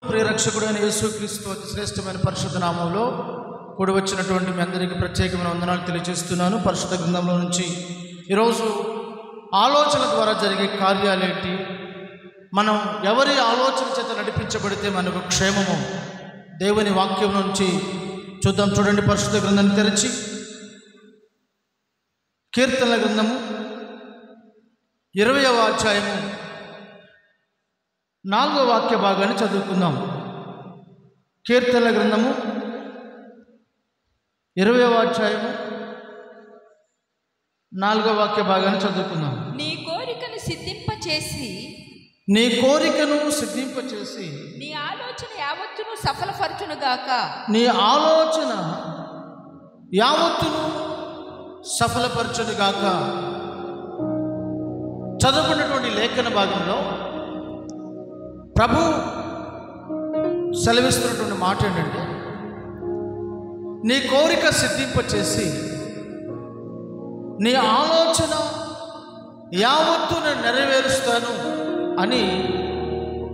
ప్రియ రక్షకుడైన యేసుక్రీస్తు అతి శ్రేష్టమైన పరిశుద్ధ నామములో కూడి వచ్చినటువంటి మీ అందరికీ ప్రత్యేకమైన వందనాలు తెలియజేస్తున్నాను. పరిశుద్ధ గ్రంథంలో నుంచి ఈరోజు ఆలోచన ద్వారా జరిగే కార్యాలేంటి, మనం ఎవరి ఆలోచన చేత నడిపించబడితే మనకు క్షేమము, దేవుని వాక్యం నుంచి చూద్దాం. చూడండి, పరిశుద్ధ గ్రంథాన్ని తెరిచి కీర్తనల గ్రంథము 20వ అధ్యాయము 4వ వాక్య భాగాన్ని చదువుకుందాం. కీర్తనల గ్రంథము 20వ అధ్యాయము 4వ వాక్య భాగాన్ని చదువుకుందాం. నీ కోరికను సిద్ధింపచేసి నీ ఆలోచన యావత్తును సఫలపరచును గాక. నీ ఆలోచన యావత్తును సఫలపరచును గాక. చదువుకున్నటువంటి లేఖన భాగంలో ప్రభు సెలవిస్తున్నటువంటి మాట ఏంటంటే, నీ కోరిక సిద్ధింపచేసి నీ ఆలోచన యావత్తు నేను నెరవేరుస్తాను అని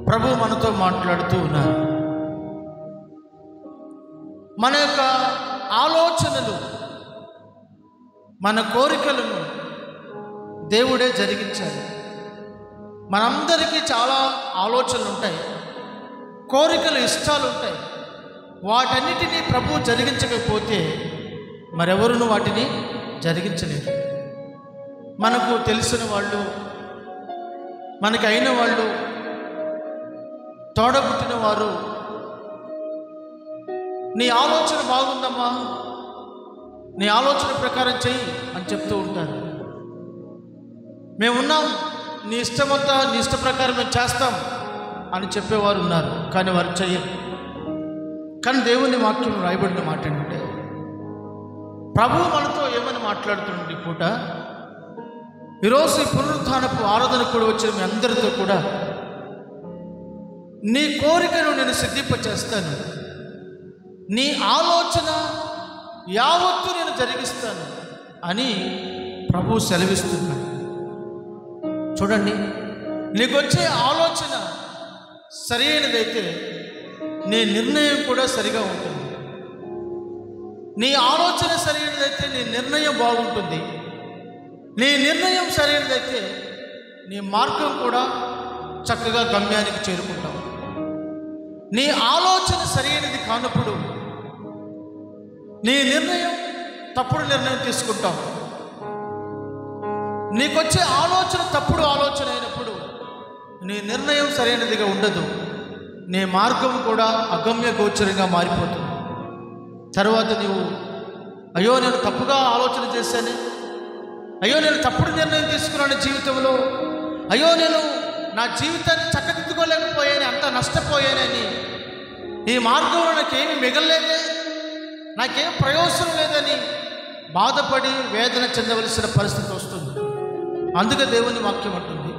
ప్రభు మనతో మాట్లాడుతూ ఉన్నారు. మన యొక్క ఆలోచనలు, మన కోరికలను దేవుడే జరిగించాలి. మనందరికీ చాలా ఆలోచనలు ఉంటాయి, కోరికలు, ఇష్టాలు ఉంటాయి. వాటన్నిటినీ ప్రభు జరిగించకపోతే మరెవరును వాటిని జరిగించలేరు. మనకు తెలిసిన వాళ్ళు, మనకి అయిన వాళ్ళు, తోడబుట్టిన వారు, నీ ఆలోచన బాగుందమ్మా, నీ ఆలోచన ప్రకారం చెయ్యి అని చెప్తూ ఉంటారు. మేమున్నాం, నీ ఇష్టమంతా నీ ఇష్ట ప్రకారం మేము చేస్తాం అని చెప్పేవారు ఉన్నారు, కానీ వారు చెయ్యరు. కానీ దేవుని వాక్యం రాయబడిన మాట ఏంటంటే, ప్రభువు మనతో ఏమని మాట్లాడుతున్నాడు ఈ పూట, ఈరోజు ఈ పునరుత్థానపు ఆరాధన కూడా వచ్చిన మీ అందరితో కూడా, నీ కోరికను నేను సిద్ధింపచేస్తాను, నీ ఆలోచన యావత్తు నేను జరిగిస్తాను అని ప్రభు సెలవిస్తున్నాడు. చూడండి, నీకు వచ్చే ఆలోచన సరైనదైతే నీ నిర్ణయం కూడా సరిగా ఉంటుంది. నీ ఆలోచన సరైనదైతే నీ నిర్ణయం బాగుంటుంది. నీ నిర్ణయం సరైనదైతే నీ మార్గం కూడా చక్కగా గమ్యానికి చేరుకుంటావు. నీ ఆలోచన సరైనది కానప్పుడు నీ నిర్ణయం తప్పుడు నిర్ణయం తీసుకుంటావు. నీకొచ్చే ఆలోచన తప్పుడు ఆలోచన అయినప్పుడు నీ నిర్ణయం సరైనదిగా ఉండదు. నీ మార్గం కూడా అగమ్య గోచరంగా మారిపోతుంది. తర్వాత నీవు, అయ్యో నేను తప్పుగా ఆలోచన చేశాను, అయ్యో నేను తప్పుడు నిర్ణయం తీసుకున్నాను జీవితంలో, అయ్యో నేను నా జీవితాన్ని చక్కదిద్దుకోలేకపోయాను, అంత నష్టపోయానని, ఈ మార్గంలో నాకేమి మిగలలేదే, నాకేం ప్రయోజనం లేదని బాధపడి వేదన చెందవలసిన పరిస్థితి వస్తుంది. అందుకే దేవుని వాక్యం అంటుంది,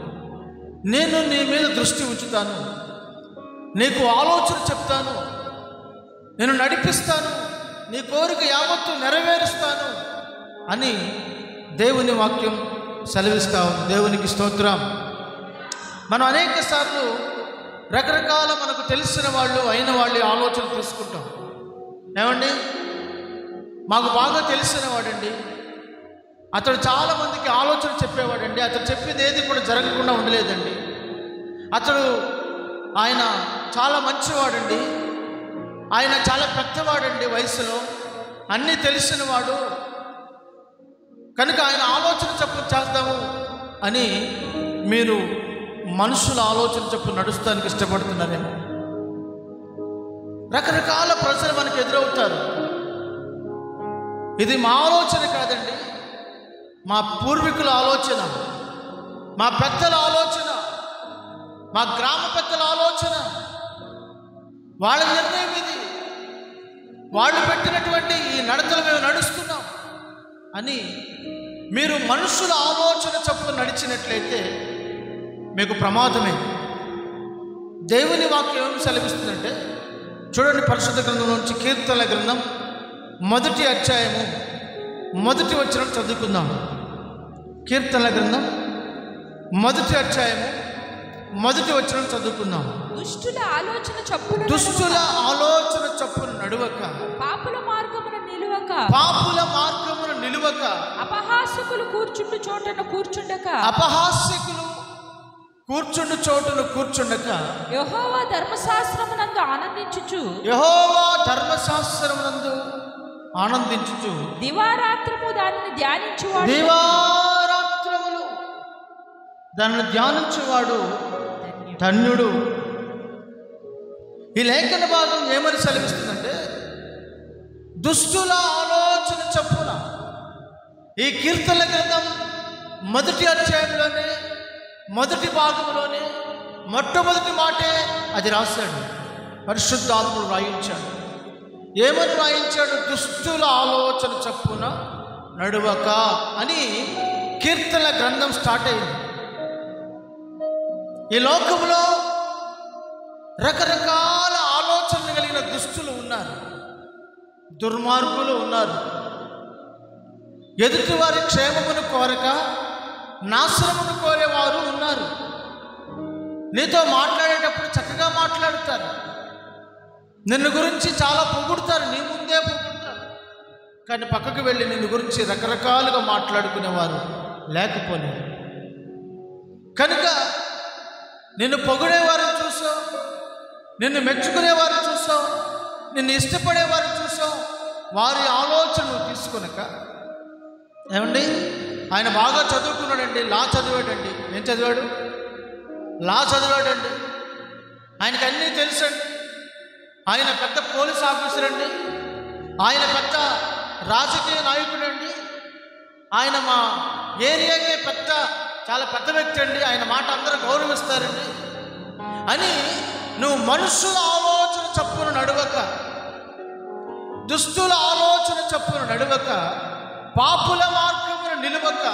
నేను నీ మీద దృష్టి ఉంచుతాను, నీకు ఆలోచన చెప్తాను, నేను నడిపిస్తాను, నీ కోరిక యావత్తు నెరవేరుస్తాను అని దేవుని వాక్యం సెలవిస్తా ఉంది. దేవునికి స్తోత్రం. మనం అనేక సార్లు రకరకాల మనకు తెలిసిన వాళ్ళు, అయిన వాళ్ళు ఆలోచన తీసుకుంటాం. ఏమండి, మాకు బాగా తెలిసిన వాడండి, అతడు చాలామందికి ఆలోచన చెప్పేవాడండి, అతడు చెప్పింది ఏది కూడా జరగకుండా ఉండలేదండి, ఆయన చాలా మంచివాడండి, ఆయన చాలా పెద్దవాడండి, వయసులో అన్నీ తెలిసినవాడు, కనుక ఆయన ఆలోచన చెప్పు చేద్దాము అని మీరు మనుషుల ఆలోచన చెప్పు నడుస్తానికి ఇష్టపడుతున్నారేమో. రకరకాల ప్రజలు మనకు ఎదురవుతారు. ఇది మా ఆలోచన కాదండి, మా పూర్వీకుల ఆలోచన, మా పెద్దల ఆలోచన, మా గ్రామ పెద్దల ఆలోచన, వాళ్ళ నిర్ణయం ఇది, వాళ్ళు పెట్టినటువంటి ఈ నడతలు మేము నడుస్తున్నాం అని మీరు మనుషుల ఆలోచన చొప్పున నడిచినట్లయితే మీకు ప్రమాదమే. దేవుని వాక్యం ఏమి సెలవిస్తుందంటే, చూడండి, పరిశుద్ధ గ్రంథం నుంచి కీర్తనల గ్రంథం 1వ అధ్యాయము 1వ వచనం చదువుకుందాం. కీర్తనల గ్రంథం 1వ అధ్యాయము మొదటి వచనం చదువుకుందాం. దుష్టుల ఆలోచన చప్పున దుష్టుల ఆలోచన చప్పున నడువక, పాపుల మార్గమున నిలువక, పాపుల మార్గమున నిలువక, అపహాసకులు కూర్చుండు చోటన కూర్చుండక, అపహాస్యకులు కూర్చుండు చోటును కూర్చుండక, యెహోవా ధర్మశాస్త్రమునందు ఆనందించుచు, యెహోవా ధర్మశాస్త్రమునందు ఆనందించుచు, దివారాత్రము దానిని ధ్యానించువాడు, దివారాత్రములు దానిని ధ్యానించువాడు ధన్యుడు. ఈ లేఖన భాగం ఏమని సెలవిస్తుందంటే, దుష్టుల ఆలోచన చప్పున. ఈ కీర్తనల గ్రంథం మొదటి అధ్యాయంలోనే, మొదటి భాగంలోనే మొట్టమొదటి మాటే అది రాశాడు. పరిశుద్ధాత్ముడు రాయించాడు. ఏమని రాయించాడు? దుష్టుల ఆలోచన చప్పున నడువక అని కీర్తనల గ్రంథం స్టార్ట్ అయింది. ఈ లోకంలో రకరకాల ఆలోచనలు కలిగిన దుష్టులు ఉన్నారు, దుర్మార్గులు ఉన్నారు. ఎదుటివారి క్షేమమును కోరక నాశనమును కోరేవారు ఉన్నారు. నీతో మాట్లాడేటప్పుడు చక్కగా మాట్లాడతారు, నిన్ను గురించి చాలా పొగుడుతారు, నీ ముందే పొగుడుతారు. కానీ పక్కకు వెళ్ళి నిన్ను గురించి రకరకాలుగా మాట్లాడుకునేవారు లేకపోలేదు. కనుక నిన్ను పొగిడేవారిని చూసావు, నిన్ను మెచ్చుకునేవారిని చూసావు, నిన్ను ఇష్టపడేవారిని చూసావు. వారి ఆలోచన తీసుకొనక, ఏమండి ఆయన బాగా చదువుకున్నాడండి, లా చదివాడండి. ఏం చదివాడు? లా చదివాడండి. ఆయనకు అన్నీ తెలుసండి. ఆయన పెద్ద పోలీస్ ఆఫీసర్ అండి, ఆయన పెద్ద రాజకీయ నాయకుడండి, ఆయన మా ఏరియాకే చాలా పెద్ద వ్యక్తి అండి, ఆయన మాట అందరూ గౌరవిస్తారండి అని నువ్వు మనుషుల ఆలోచన చప్పున నడవక, దుష్టుల ఆలోచన చప్పున నడవక, పాపుల మార్గమున నిలువక,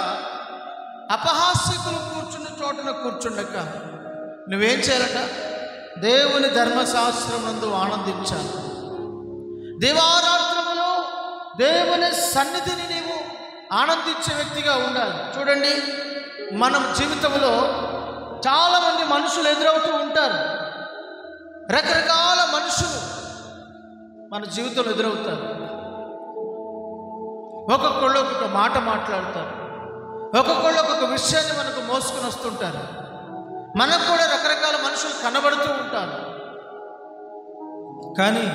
అపహాస్యకులు కూర్చున్న చోటున కూర్చుండక నువ్వేం చేయాలట? దేవుని ధర్మశాస్త్రమునందు ఆనందించాలి. దివారాత్రములో దేవుని సన్నిధిని నీవు ఆనందించే వ్యక్తిగా ఉండాలి. చూడండి, మనం జీవితంలో చాలామంది మనుషులు ఎదురవుతూ ఉంటారు. రకరకాల మనుషులు మన జీవితంలో ఎదురవుతారు. ఒక్కొక్కళ్ళు ఒక్కొక్క మాట మాట్లాడతారు, ఒక్కొక్కళ్ళు ఒక్కొక్క విషయాన్ని మనకు మోసుకొని వస్తుంటారు. మనకు కూడా రకరకాల మనుషులు కనబడుతూ ఉంటారు. కానీ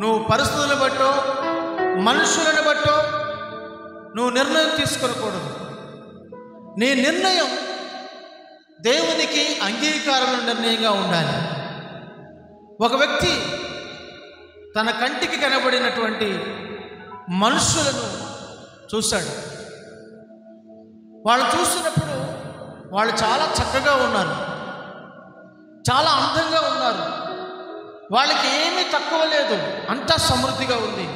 నువ్వు పరిస్థితులను బట్టో మనుషులను బట్టో నువ్వు నిర్ణయం తీసుకోకూడదు. నీ నిర్ణయం దేవునికి అంగీకారమైన నిర్ణయంగా ఉండాలి. ఒక వ్యక్తి తన కంటికి కనబడినటువంటి మనుషులను చూశాడు. వాళ్ళు చూసినప్పుడు వాళ్ళు చాలా చక్కగా ఉన్నారు, చాలా అందంగా ఉన్నారు, వాళ్ళకి ఏమీ తక్కువ లేదు, అంతా సమృద్ధిగా ఉంది.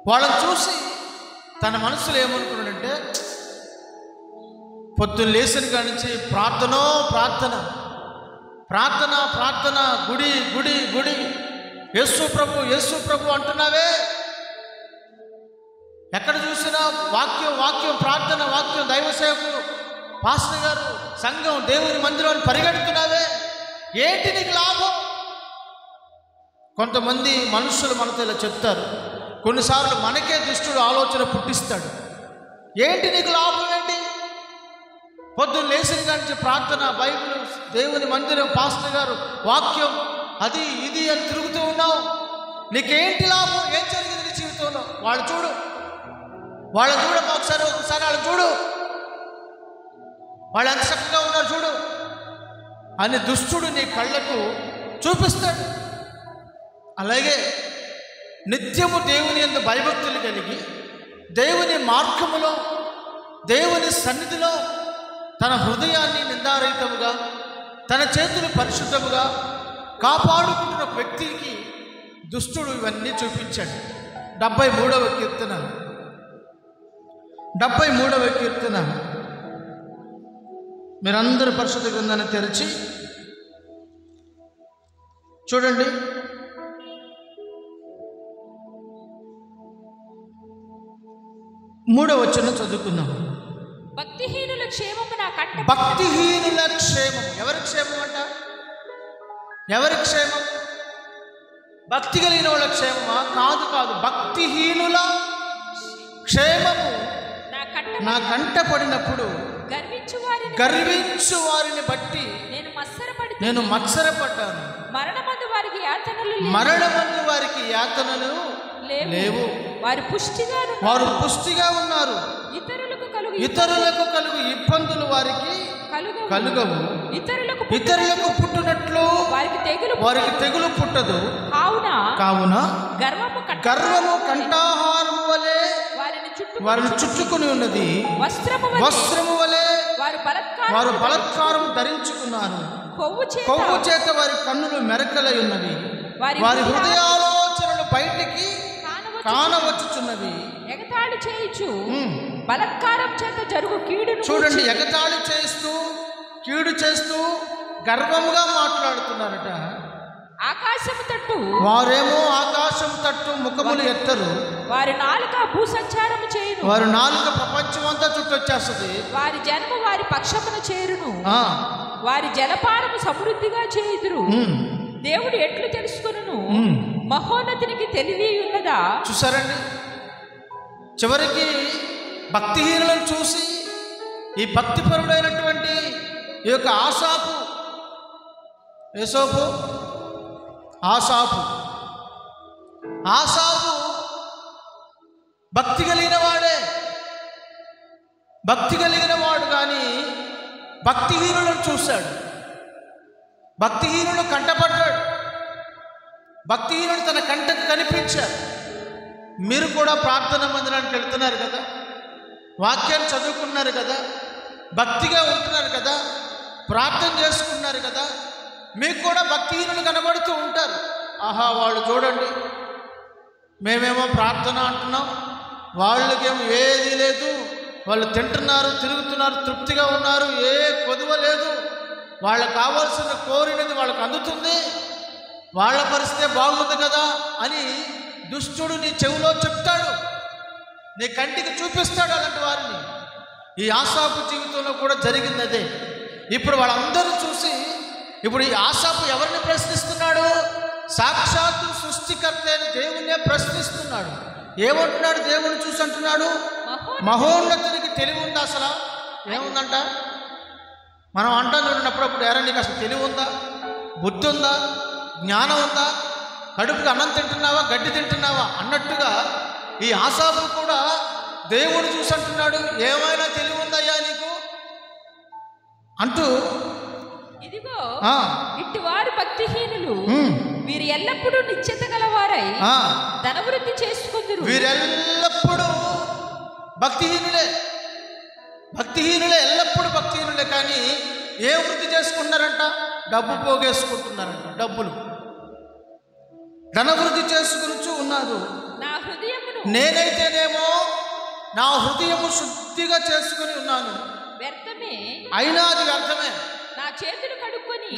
వాళ్ళని చూసి తన మనసులో ఏమనుకున్నాడంటే, పొద్దున్న లేచిన కాడి నుంచి ప్రార్థన ప్రార్థన ప్రార్థన ప్రార్థన, గుడి గుడి గుడి, యేసు ప్రభు యేసు ప్రభు అంటున్నావే, ఎక్కడ చూసినా వాక్యం వాక్యం, ప్రార్థన వాక్యం, దైవ సేవకులు, పాస్టర్ గారు, సంఘం, దేవుని మందిరాన్ని పరిగెడుతున్నావే, ఏంటి నీకు లాభం? కొంతమంది మనుషులు మనతో ఇలా చెప్తారు. కొన్నిసార్లు మనకే దుష్టుడు ఆలోచన పుట్టిస్తాడు. ఏంటి నీకు లాభం ఏంటి? పొద్దున్న లేచిన కానీ ప్రార్థన, బైబిల్, దేవుని మందిరం, పాస్టర్ గారు, వాక్యం, అది ఇది అని తిరుగుతూ ఉన్నావు, నీకేంటి లాభం? ఏం జరిగింది నీ జీవితంలో? వాళ్ళు చూడు, వాళ్ళని చూడమ్మా, ఒకసారి వాళ్ళని చూడు, వాళ్ళు ఎంత చక్కగా ఉన్నారు చూడు అని దుష్టుడు నీ కళ్ళకు చూపిస్తాడు. అలాగే నిత్యము దేవుని యందు భయభక్తులు కలిగి దేవుని మార్గములో, దేవుని సన్నిధిలో తన హృదయాన్ని నిందారహితముగా, తన చేతులు పరిశుద్ధముగా కాపాడుకుంటున్న ఒక వ్యక్తికి దుష్టుడు ఇవన్నీ చూపించాడు. 73వ కీర్తన 73వ కీర్తన మీరందరూ పరిశుద్ధ గ్రంథాన్ని తెరిచి చూడండి. 3వ వచనం చదువుకుందాం. భక్తిహీనుల క్షేమము నా కంట భక్తిహీనుల క్షేమం. ఎవరి క్షేమం అంట? ఎవరి క్షేమం? భక్తి కలిగిన వాళ్ళ క్షేమమా? కాదు కాదు. భక్తిహీనుల క్షేమము నా కంట పడినప్పుడు గర్వించు వారిని బట్టి నేను మత్సరపడ్డాను. మరణమందు వారికి యాతనలు లేవు. వారు పుష్టిగా ఉన్నారు. ఇతరులకు కలుగు ఇబ్బందులు వారికి కలుగవు. ఇతరులకు పుట్టునట్లు వారికి తెగులు పుట్టదు. కావున గర్వము కంఠాహారము వలె వారిని చుట్టుకుని ఉన్నది. వస్త్రము వలె వారు బలత్కారం ధరించుకున్నారు. కొవ్వు చేత వారి కన్నులు మెరకలై ఉన్నవి. వారి హృదయాలోచనలు బయటికి కానవచ్చుచున్నవి. ఎగతాళి చేయుచు బలత్కారం చేత జరుగు కీడును చూడండి. ఎగతాళి చేస్తూ కీడు చేస్తూ గర్వముగా మాట్లాడుతున్నారట. ఆకాశము తట్టు వారేమో ఆకాశం తట్టు ముఖములు ఎత్తరు. వారి నాలుక భూసంచారము చేయును. వారి నాలుక ప్రపంచం అంతా చుట్టొచ్చేస్తుంది. వారి జనము వారి పక్షమున చేరును. వారి జలపానము సమృద్ధిగా చేయుదురు. దేవుడు ఎట్లు తెలుసుకొనును? మహోన్నతునికి తెలివి ఉన్నదా? చూసారండి, చివరికి భక్తిహీనులను చూసి ఈ భక్తిపరుడైనటువంటి ఈ యొక్క ఆసాపు భక్తి కలిగిన వాడే. భక్తి కలిగిన వాడు కానీ భక్తిహీనులను చూశాడు. భక్తిహీనుడు కంటపడ్డాడు. భక్తిహీనుడు తన కంటకు కనిపించాడు. మీరు కూడా ప్రార్థన మందిరానికి వెళ్తున్నారు కదా, వాక్యాన్ని చదువుకున్నారు కదా, భక్తిగా ఉంటున్నారు కదా, ప్రార్థన చేసుకున్నారు కదా, మీకు కూడా భక్తిహీనులు కనబడుతూ ఉంటారు. ఆహా, వాళ్ళు చూడండి, మేమేమో ప్రార్థన అంటున్నాం, వాళ్ళకేమో ఏది లేదు, వాళ్ళు తింటున్నారు, తిరుగుతున్నారు, తృప్తిగా ఉన్నారు, ఏ కొదువ లేదు, వాళ్ళకు కావాల్సిన కోరినది వాళ్ళకు అందుతుంది, వాళ్ళ పరిస్థితే బాగుంది కదా అని దుష్టుడు నీ చెవిలో చెప్తాడు, నీ కంటికి చూపిస్తాడు అలాంటి వారిని. ఈ ఆసాపు జీవితంలో కూడా జరిగింది అదే. ఇప్పుడు వాళ్ళందరూ చూసి ఇప్పుడు ఈ ఆసాపు ఎవరిని ప్రశ్నిస్తున్నాడు? సాక్షాత్తు సృష్టికర్త అయిన దేవుణ్ణే ప్రశ్నిస్తున్నాడు. ఏమంటున్నాడు? దేవుని చూసి అంటున్నాడు, మహోన్నతునికి తెలివి ఉందా? అసలు ఏముందంట? మనం అంటాం చూడండి అప్పుడప్పుడు, ఎరా నీకు అసలు తెలివి ఉందా, బుద్ధి ఉందా, జ్ఞానం ఉందా, కడుపుకి అన్నం తింటున్నావా, గడ్డి తింటున్నావా అన్నట్టుగా ఈ ఆసాపు కూడా దేవుని చూసి అంటున్నాడు, ఏమైనా తెలివి ఉందయ్యా నీకు అంటూ. ఇదిగో ఇటువారు భక్తిహీనులు, వీరు ఎల్లప్పుడూ నిశ్చిత గలవారై ధనవృద్ధి చేసుకుందరు. వీరెల్లప్పుడూ భక్తిహీనులే, ఎల్లప్పుడూ భక్తిహీనులే. కానీ ఏ వృద్ధి చేసుకుంటున్నారంట? డబ్బు పోగేసుకుంటున్నారంట. డబ్బులు ధనవృద్ధి చేసుకుని ఉన్నారు. నేనైతేనేమో నా హృదయము శుద్ధిగా చేసుకుని ఉన్నాను, అయినా అది వ్యర్థమే.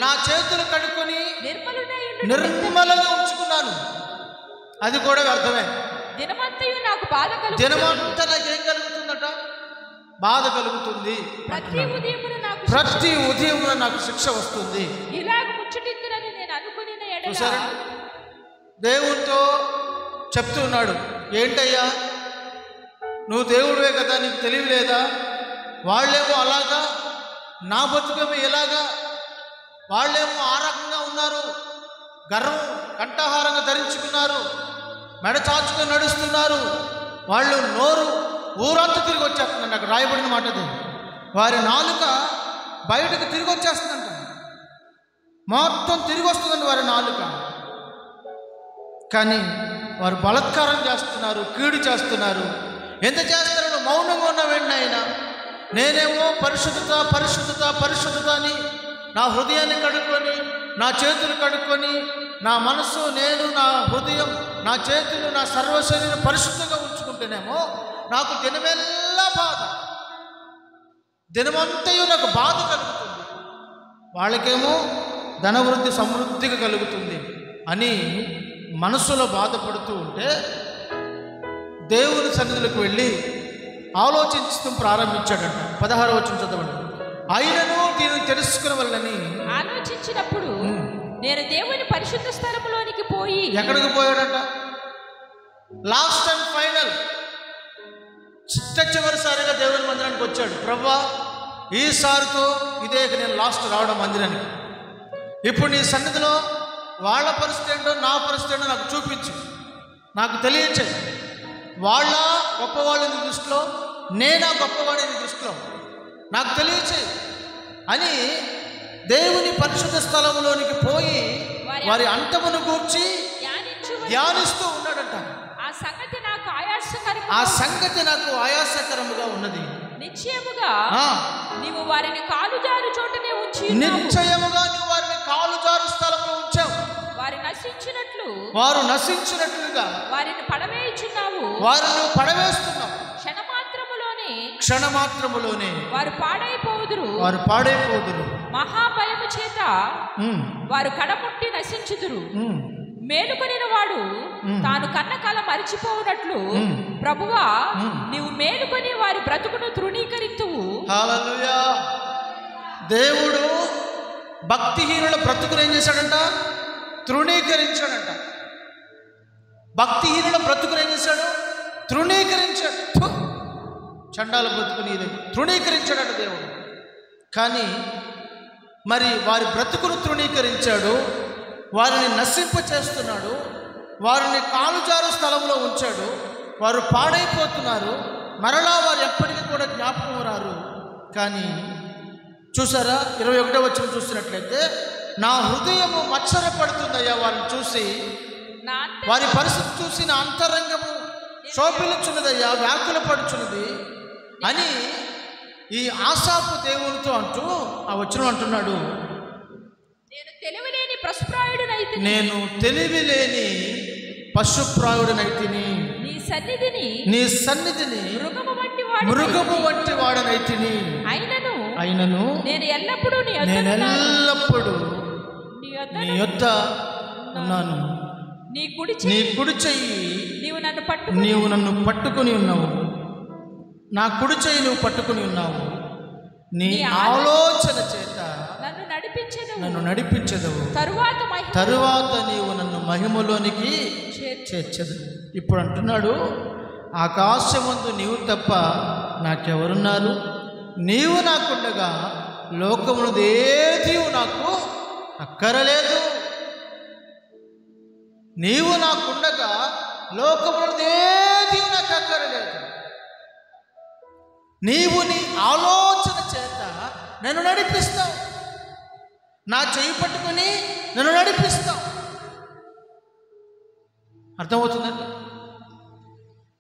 నా చేతులు కడుక్కొని నిర్మలంగా ఉంచుకున్నాను, అది కూడా వ్యర్థమే. దినమంతా నాకేం కలుగుతుందట? బాధ కలుగుతుంది. ప్రతి ఉదయం నాకు శిక్ష వస్తుంది. దేవునితో చెప్తున్నాడు, ఏంటయ్యా నువ్వు దేవుడివే కదా, నీకు తెలివి లేదా? వాళ్ళేమో అలాగా, నా బతుకేమో ఎలాగా? వాళ్ళేమో ఆ రకంగా ఉన్నారు, గర్వం కంఠహారంగా ధరించుకున్నారు, మెడ చాచుకొని నడుస్తున్నారు, వాళ్ళు నోరు ఊరంతా తిరిగి వచ్చేస్తుందండి. అక్కడ రాయబడిన మాట అది. వారి నాలుక బయటకు తిరిగి వచ్చేస్తుందంట, మొత్తం తిరిగి వస్తుందండి వారి నాలుక. కానీ వారు బలత్కారం చేస్తున్నారు, కీడు చేస్తున్నారు. ఎంత చేస్తారో మౌనంగా ఉన్న వెంటనే ఆయన, నేనేమో పరిశుద్ధత అని నా హృదయాన్ని కడుక్కొని, నా చేతులు కడుక్కొని, నా మనసు, నేను, నా హృదయం, నా చేతులు, నా సర్వశరీరం పరిశుద్ధంగా ఉంచుకుంటేనేమో నాకు దినమెల్లా బాధ, దినమంతయు నాకు బాధ కలుగుతుంది. వాళ్ళకేమో ధనవృద్ధి సమృద్ధిగా కలుగుతుంది అని మనసులో బాధపడుతూ ఉంటే దేవుని సన్నిధిలోకి వెళ్ళి ఆలోచించడం ప్రారంభించాడంట. 16వ వచనం చదవండి. అయినను దీనిని తెలుసుకునవలెనని ఆలోచించినప్పుడు నేను దేవుని పరిశుద్ధ స్థలములోనికి పోయి. ఎక్కడికి పోయాడట? లాస్ట్ అండ్ ఫైనల్, చివరిసారిగా దేవుని మందిరానికి వచ్చాడు. ప్రభువా, ఈసారితో ఇదే నేను లాస్ట్ రావడం మందిరానికి. ఇప్పుడు నీ సన్నిధిలో వాళ్ళ పరిస్థితి ఏంటో నా పరిస్థితి ఏంటో నాకు చూపించు, నాకు తెలియచేయి. వాళ్ళ గొప్పవాళ్ళు నీ దృష్టిలో, నేనా గొప్పవాడి నీ దృష్టిలో, నాకు తెలియచేయి అని దేవుని పరిశుద్ధ స్థలంలోనికి పోయి వారి అంతమును గూర్చి ధ్యానిస్తూ ఉన్నాడంట. ఆ సంగతి నాకు ఆయాసకరముగా ఉన్నది. నిశ్చయముగా నీవు వారిని కాలుజారు చోటనే ఉంచి. నిశ్చయముగా నీవు వారిని కాలుజారు స్థలంలో ఉంచావు. వారు నశించినట్లుగా వారిని పడవేయుచున్నావు. వారిని పడవేస్తున్నావు. క్షణమాత్రములోనే వారు పాడైపోదురు. మహాభయము చేత వారు కడముట్టి నశించుదురు. మేలుకొనిన వాడు తాను కన్న కల మరిచిపోవునట్లు ప్రభువా, నీవు మేలుకొని వారి బ్రతుకును తృణీకరింతువు. హల్లెలూయా. దేవుడు భక్తిహీనుల బ్రతుకును ఏం చేశాడంట? తృణీకరించాడంట. భక్తిహీనుల బ్రతుకును ఏం చేశాడు? తృణీకరించాడు. చండాల బ్రతుకుని తృణీకరించాడట దేవుడు. కానీ మరి వారి బ్రతుకును తృణీకరించాడు, వారిని నశింప చేస్తున్నాడు, వారిని కాలుజారు స్థలంలో ఉంచాడు. వారు పాడైపోతున్నారు, మరలా వారు ఎప్పటికీ కూడా జ్ఞాపకం రారు. కానీ చూసారా, 21వ వచనం చూసినట్లయితే, నా హృదయము మత్సరపడుతుందయ్యా వారిని చూసి, వారి పరిస్థితి చూసి నా అంతరంగము శోభిల్చున్నదయ్యా, వ్యాకుల పడుచున్నది అని ఈ ఆసాపు దేవునితో అంటూ ఆ వచనం అంటున్నాడు. నేను తెలివిలేని పశుప్రాయుడనైతిని. నీ సన్నిధిని మృగము వంటి వాడనైతిని. అయినను నేను ఎల్లప్పుడూ నీ యొద్ద ఉన్నాను. నీ కుడి చెయ్యి నీవు నన్ను పట్టుకుని ఉన్నావు. నా కుడి చెయ్యి నువ్వు పట్టుకుని ఉన్నావు. నీ ఆలోచన చేత నన్ను నడిపించదవు. తరువాత నీవు నన్ను మహిమలోనికి చేర్చదు. ఇప్పుడు అంటున్నాడు, ఆకాశమందు నీవు తప్ప నాకెవరున్నారు? నీవు నాకుండగా లోకమునదేది నాకు అక్కరలేదు. నీవు నాకుండగా లోకమునదేది నాకు అక్కరలేదు. నీవు నీ ఆలోచన చేత నన్ను నడిపిస్తావు. నా చెయ్యి పట్టుకుని నన్ను నడిపిస్తావు. అర్థమవుతుందండి?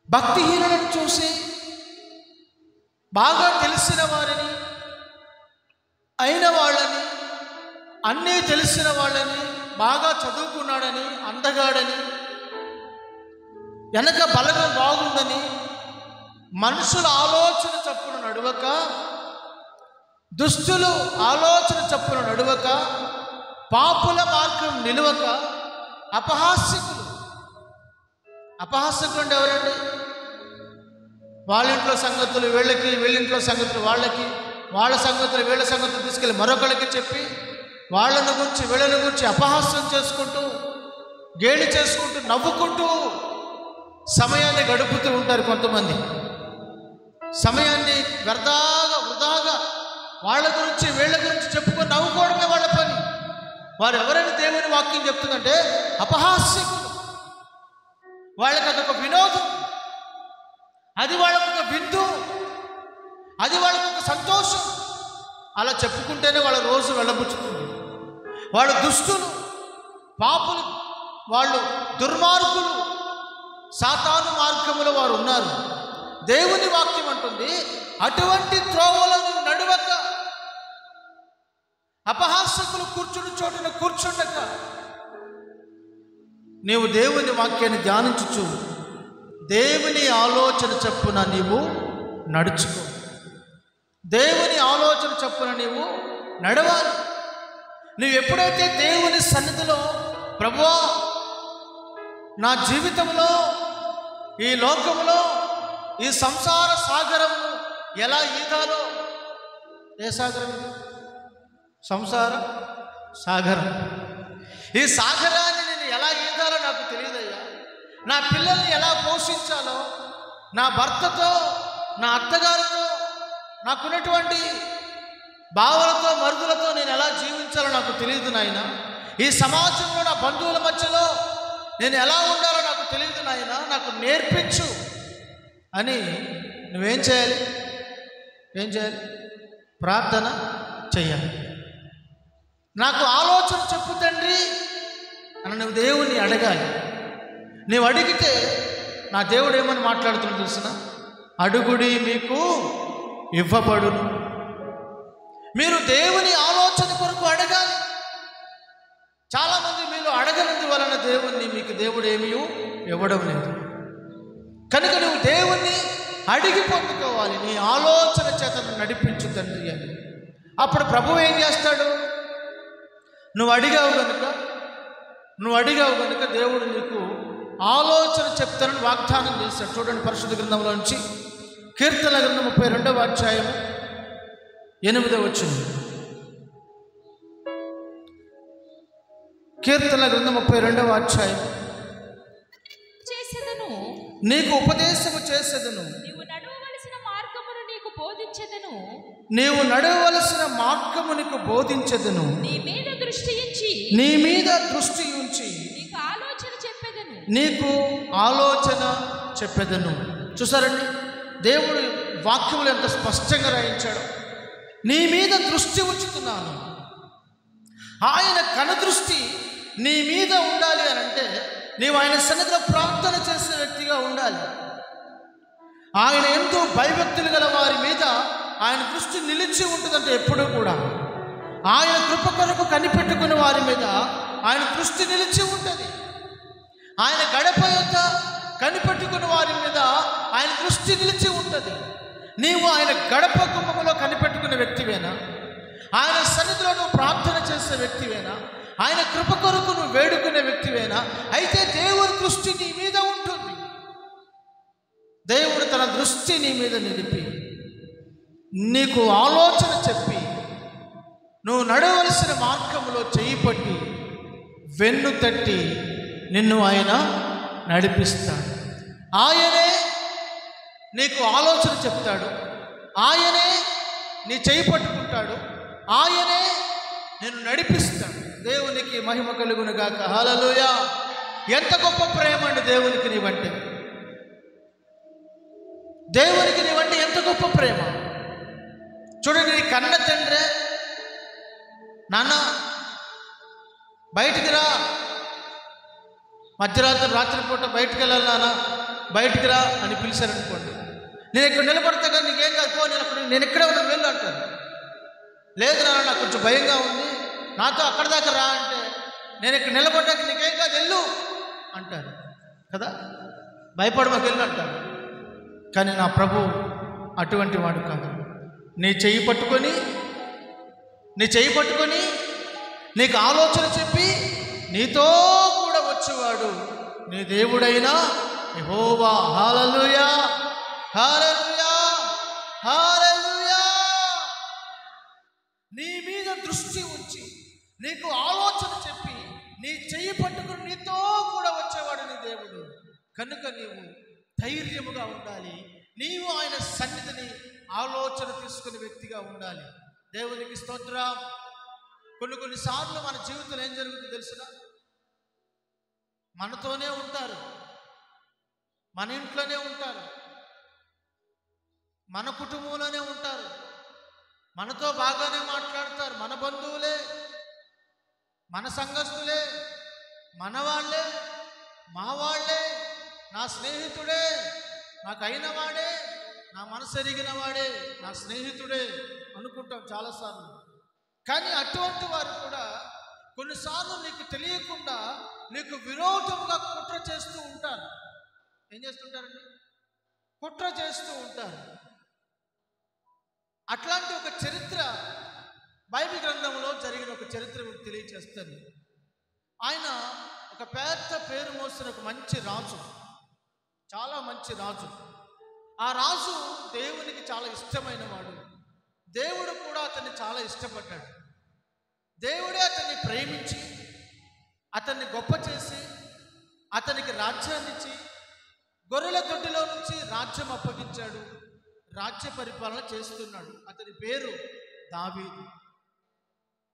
భక్తిహీనులను చూసి, బాగా తెలిసిన వారిని, అయిన వాళ్ళని, అన్నీ తెలిసిన వాళ్ళని, బాగా చదువుకున్నాడని, అందగాడని, వెనక బలగం బాగుందని మనుషుల ఆలోచన చప్పున నడువక, దుష్టులు ఆలోచన చప్పున నడువక, పాపుల మార్గం నిలువక, అపహాస్యకులు అంటే ఎవరండి? వాళ్ళ ఇంట్లో సంగతులు వీళ్ళకి, వీళ్ళింట్లో సంగతులు వాళ్ళకి, వాళ్ళ సంగతులు వీళ్ళ సంగతులు తీసుకెళ్ళి మరొకరికి చెప్పి, వాళ్ళను గురించి వీళ్ళని గురించి అపహాస్యం చేసుకుంటూ, గేలి చేసుకుంటూ, నవ్వుకుంటూ సమయాన్ని గడుపుతూ ఉంటారు కొంతమంది. సమయాన్ని వృధాగా వాళ్ళ గురించి వీళ్ళ గురించి చెప్పుకొని నవ్వుకోవడమే వాళ్ళ పని. వారు ఎవరైనా దేవుని వాక్యం చెప్తుందంటే అపహాస్యకులు. వాళ్ళకి అదొక వినోదం, అది వాళ్ళకొక విందు, అది వాళ్ళకొక సంతోషం. అలా చెప్పుకుంటేనే వాళ్ళ రోజు వెళ్ళబుచ్చుతుంది. వాళ్ళు దుష్టులు, పాపులు, వాళ్ళు దుర్మార్గులు, సాతాను మార్గములో వారు ఉన్నారు. దేవుని వాక్యం అంటుంది, అటువంటి త్రోవలను నడువక, అపహాస్యకులు కూర్చుని చోటున కూర్చుండక, నీవు దేవుని వాక్యాన్ని ధ్యానించుచు దేవుని ఆలోచన చప్పున నీవు నడుచుకో. దేవుని ఆలోచన చప్పున నీవు నడవాలి. నువ్వు ఎప్పుడైతే దేవుని సన్నిధిలో, ప్రభువా నా జీవితంలో, ఈ లోకంలో, ఈ సంసార సాగరము ఎలా ఈదాలో, ఏ సాగరం? సంసార సాగరం. ఈ సాగరాన్ని నేను ఎలా ఈదాలో నాకు తెలియదయ్యా. నా పిల్లల్ని ఎలా పోషించాలో, నా భర్తతో, నా అత్తగారితో, నాకున్నటువంటి బావలతో, మరుదులతో నేను ఎలా జీవించాలో నాకు తెలియదు నాయన. ఈ సమాజంలో నా బంధువుల మధ్యలో నేను ఎలా ఉండాలో నాకు తెలియదు నాయన, నాకు నేర్పించు అని నువ్వేం చేయాలి? ఏం చేయాలి? ప్రార్థన చెయ్యాలి. నాకు ఆలోచన చెప్పు తండ్రి అని నువ్వు దేవుణ్ణి అడగాలి. నీవు అడిగితే నా దేవుడు ఏమని మాట్లాడుతున్నాడు తెలుసిన? అడుగుడి మీకు ఇవ్వబడును. మీరు దేవుని ఆలోచన కొరకు అడగాలి. చాలామంది మీరు అడగనందు వలన దేవుణ్ణి మీకు దేవుడు ఏమీ ఇవ్వడం లేదు. కనుక నువ్వు దేవుణ్ణి అడిగి పొందుకోవాలి. నీ ఆలోచన చేతను నడిపించు తండ్రి అని. అప్పుడు ప్రభువు ఏం చేస్తాడు? నువ్వు అడిగావు కనుక దేవుడు నీకు ఆలోచన చెప్తానని వాగ్దానం చేస్తాడు. చూడండి పరిశుద్ధ గ్రంథంలో నుంచి కీర్తన గ్రంథం 32వ అధ్యాయం 8వ వచనం. కీర్తన గ్రంథం 32వ అధ్యాయం. నీకు ఉపదేశము చేసేదను, నీవు నడవవలసిన మార్గమును నీకు బోధించెదను, నీ మీద దృష్టి ఉంచి నీకు ఆలోచన చెప్పెదను. చూసారండి, దేవుడు వాక్యములు ఎంత స్పష్టంగా రాయించాడు. నీ మీద దృష్టి ఉంచుతున్నాను. ఆయన కనుదృష్టి నీ మీద ఉండాలి అని అంటే నీవు ఆయన సన్నిధిలో ప్రార్థన చేసే వ్యక్తిగా ఉండాలి. ఆయన ఎంతో భయభక్తులు గల వారి మీద ఆయన దృష్టి నిలిచి ఉంటుందంటే ఎప్పుడూ కూడా ఆయన కృప కొరకు కనిపెట్టుకున్న వారి మీద ఆయన దృష్టి నిలిచి ఉంటుంది. ఆయన గడప యొక్క కనిపెట్టుకున్న వారి మీద ఆయన దృష్టి నిలిచి ఉంటుంది. నీవు ఆయన గడప గుమ్మములో కనిపెట్టుకున్న వ్యక్తివేనా? ఆయన సన్నిధిలో నువ్వు ప్రార్థన చేసే వ్యక్తివేనా? ఆయన కృప కొరకు నువ్వు వేడుకునే వ్యక్తివేనా? అయితే దేవుని దృష్టి నీ మీద ఉంటుంది. దేవుడు తన దృష్టి నీ మీద నిలిపి నీకు ఆలోచన చెప్పి నువ్వు నడవలసిన మార్గంలో చెయ్యి పట్టి వెన్ను తట్టి నిన్ను ఆయన నడిపిస్తాడు. ఆయనే నీకు ఆలోచన చెప్తాడు. ఆయనే నీ చెయ్యి పట్టుకుంటాడు. ఆయనే నిన్ను నడిపిస్తాడు. దేవునికి మహిమ కలుగును గాక. హల్లెలూయా. ఎంత గొప్ప ప్రేమ అండి దేవునికి నీవంటే. దేవునికి నీవంటే ఎంత గొప్ప ప్రేమ. చూడండి, నీ కన్న తండ్రే నాన్న బయటికి రా, రాత్రిపూట బయటికి వెళ్ళాలి నాన్న, బయటికి రా అని పిలిచారనుకోండి, నేను ఇక్కడ నిలబడతా కానీ నీకేం కాదు, నేను ఇక్కడే ఉన్నాను వెళ్ళు అంటాను. లేదు నాన్న నాకు కొంచెం భయంగా ఉంది, నాతో అక్కడ దాకా రా అంటే నేను ఇక్కడ నిలబడ్డాక నీకేం కాదు వెళ్ళు అంటారు కదా. భయపడమాకు వెళ్ళు అంటారు. కానీ నా ప్రభు అటువంటి వాడు కాదు. నీ చెయ్యి పట్టుకొని నీకు ఆలోచన చెప్పి నీతో కూడా వచ్చేవాడు నీ దేవుడైనా యెహోవా. హల్లెలూయా, హల్లెలూయా, హల్లెలూయా. నీ మీద దృష్టి ఉంచి నీకు ఆలోచన చెప్పి నీ చెయ్యి పట్టుకుని నీతో కూడా వచ్చేవాడు నీ దేవుడు. కనుక నీవు ధైర్యముగా ఉండాలి. నీవు ఆయన సన్నిధిని ఆలోచన తీసుకునే వ్యక్తిగా ఉండాలి. దేవునికి స్తోత్రం. కొన్నిసార్లు మన జీవితంలో ఏం జరుగుతుందో తెలుసునా? మనతోనే ఉంటారు, మన ఇంట్లోనే ఉంటారు, మన కుటుంబంలోనే ఉంటారు, మనతో బాగానే మాట్లాడతారు, మన బంధువులే, మన సంఘస్థులే, మన వాళ్ళే, మా వాళ్ళే, నా స్నేహితుడే, నాకు అయిన వాడే, నా మనసు ఎరిగిన వాడే, నా స్నేహితుడే అనుకుంటాం చాలాసార్లు. కానీ అటువంటి వారు కూడా కొన్నిసార్లు నీకు తెలియకుండా నీకు విరోధముగా కుట్ర చేస్తూ ఉంటారు. ఏం చేస్తుంటారండి? కుట్ర చేస్తూ ఉంటారు. అట్లాంటి ఒక చరిత్ర బైబిల్ గ్రంథంలో జరిగిన ఒక చరిత్ర మీకు తెలియచేస్తాను. ఆయన ఒక పెద్ద పేరు మోసిన ఒక మంచి రాజు, చాలా మంచి రాజు. ఆ రాజు దేవునికి చాలా ఇష్టమైన వాడు. దేవుడు కూడా అతన్ని చాలా ఇష్టపడ్డాడు. దేవుడే అతన్ని ప్రేమించి అతన్ని గొప్ప చేసి అతనికి రాజ్యాన్ని ఇచ్చి గొర్రెల దొడ్డిలో నుంచి రాజ్యం అప్పగించాడు. రాజ్య పరిపాలన చేస్తున్నాడు. అతని పేరు దావీదు.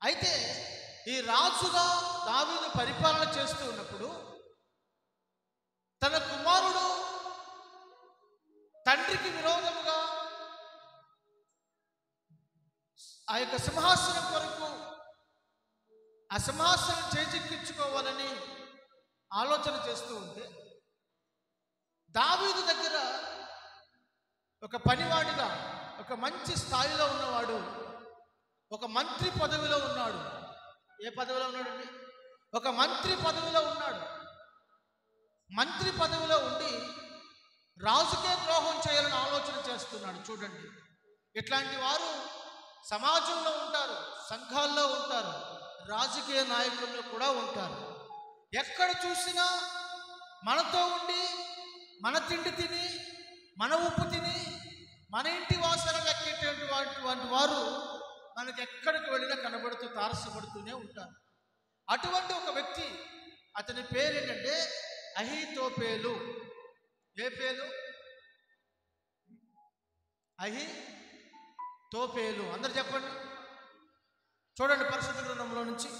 అయితే ఈ రాజుగా దావీదు పరిపాలన చేస్తూ ఉన్నప్పుడు తన కుమారుడు తండ్రికి విరోధముగా ఆ యొక్క సింహాసనం కొరకు ఆ సింహాసనం చేజిక్కించుకోవాలని ఆలోచన చేస్తూ ఉంటే దావీదు దగ్గర ఒక పనివాడిగా ఒక మంచి స్థాయిలో ఉన్నవాడు ఒక మంత్రి పదవిలో ఉన్నాడు. ఏ పదవిలో ఉన్నాడండి? ఒక మంత్రి పదవిలో ఉన్నాడు. మంత్రి పదవిలో ఉండి రాజుకే ద్రోహం చేయాలని ఆలోచన చేస్తున్నాడు. చూడండి, ఇట్లాంటి వారు సమాజంలో ఉంటారు, సంఘాల్లో ఉంటారు, రాజకీయ నాయకుల్లో కూడా ఉంటారు. ఎక్కడ చూసినా మనతో ఉండి మన తిండి తిని మన ఉప్పు తిని మన ఇంటి వాసన లెక్కేటటువంటి వారు మనకి ఎక్కడికి వెళ్ళినా కనబడుతూ తారసపడుతూనే ఉంటారు. అటువంటి ఒక వ్యక్తి, అతని పేరు ఏంటంటే అహీతోపేలు. ఏ పేరు? అహీతోపేలు. అందరు చెప్పండి. చూడండి పరిశుద్ధ గ్రంథంలో నుంచి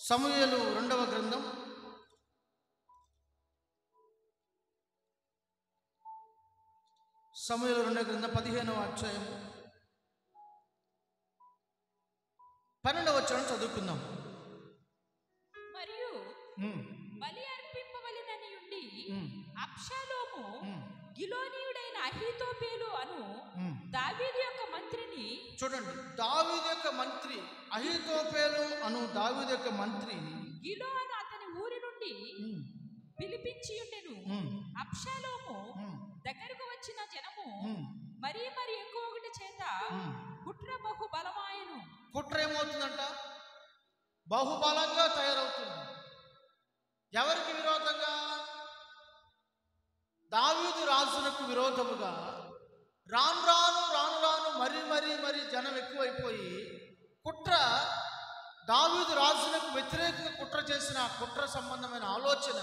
సమూయేలు 2వ గ్రంథం 15వ అధ్యాయం 12వ వచనం చదువుకుందాం. మరియు బలి అర్పింపవలెనని ఉండి అబ్షాలోము గిలోనీయుడైన అహీతోపేలు అను దావీదు యొక్క మంత్రిని. చూడండి, దావీదు యొక్క మంత్రి అహీతోపేలు అను దావీదు యొక్క మంత్రిని గిలో అను అతని ఊరి నుండి పిలిపించి ఉండెను. అబ్షాలోము దగ్గరకు వచ్చిన జనము మరీ ఎక్కువ ఒకటి చేత కుట్ర బహు బలమాయను. కుట్ర ఏమవుతుందంట? బహుబలంగా తయారవుతుంది. ఎవరికి విరోధంగా? దావీదు రాజునకు విరోధముగా. రాను రాను మరీ జనం ఎక్కువైపోయి కుట్ర, దావీదు రాజునకు వ్యతిరేకంగా కుట్ర చేసిన కుట్ర సంబంధమైన ఆలోచన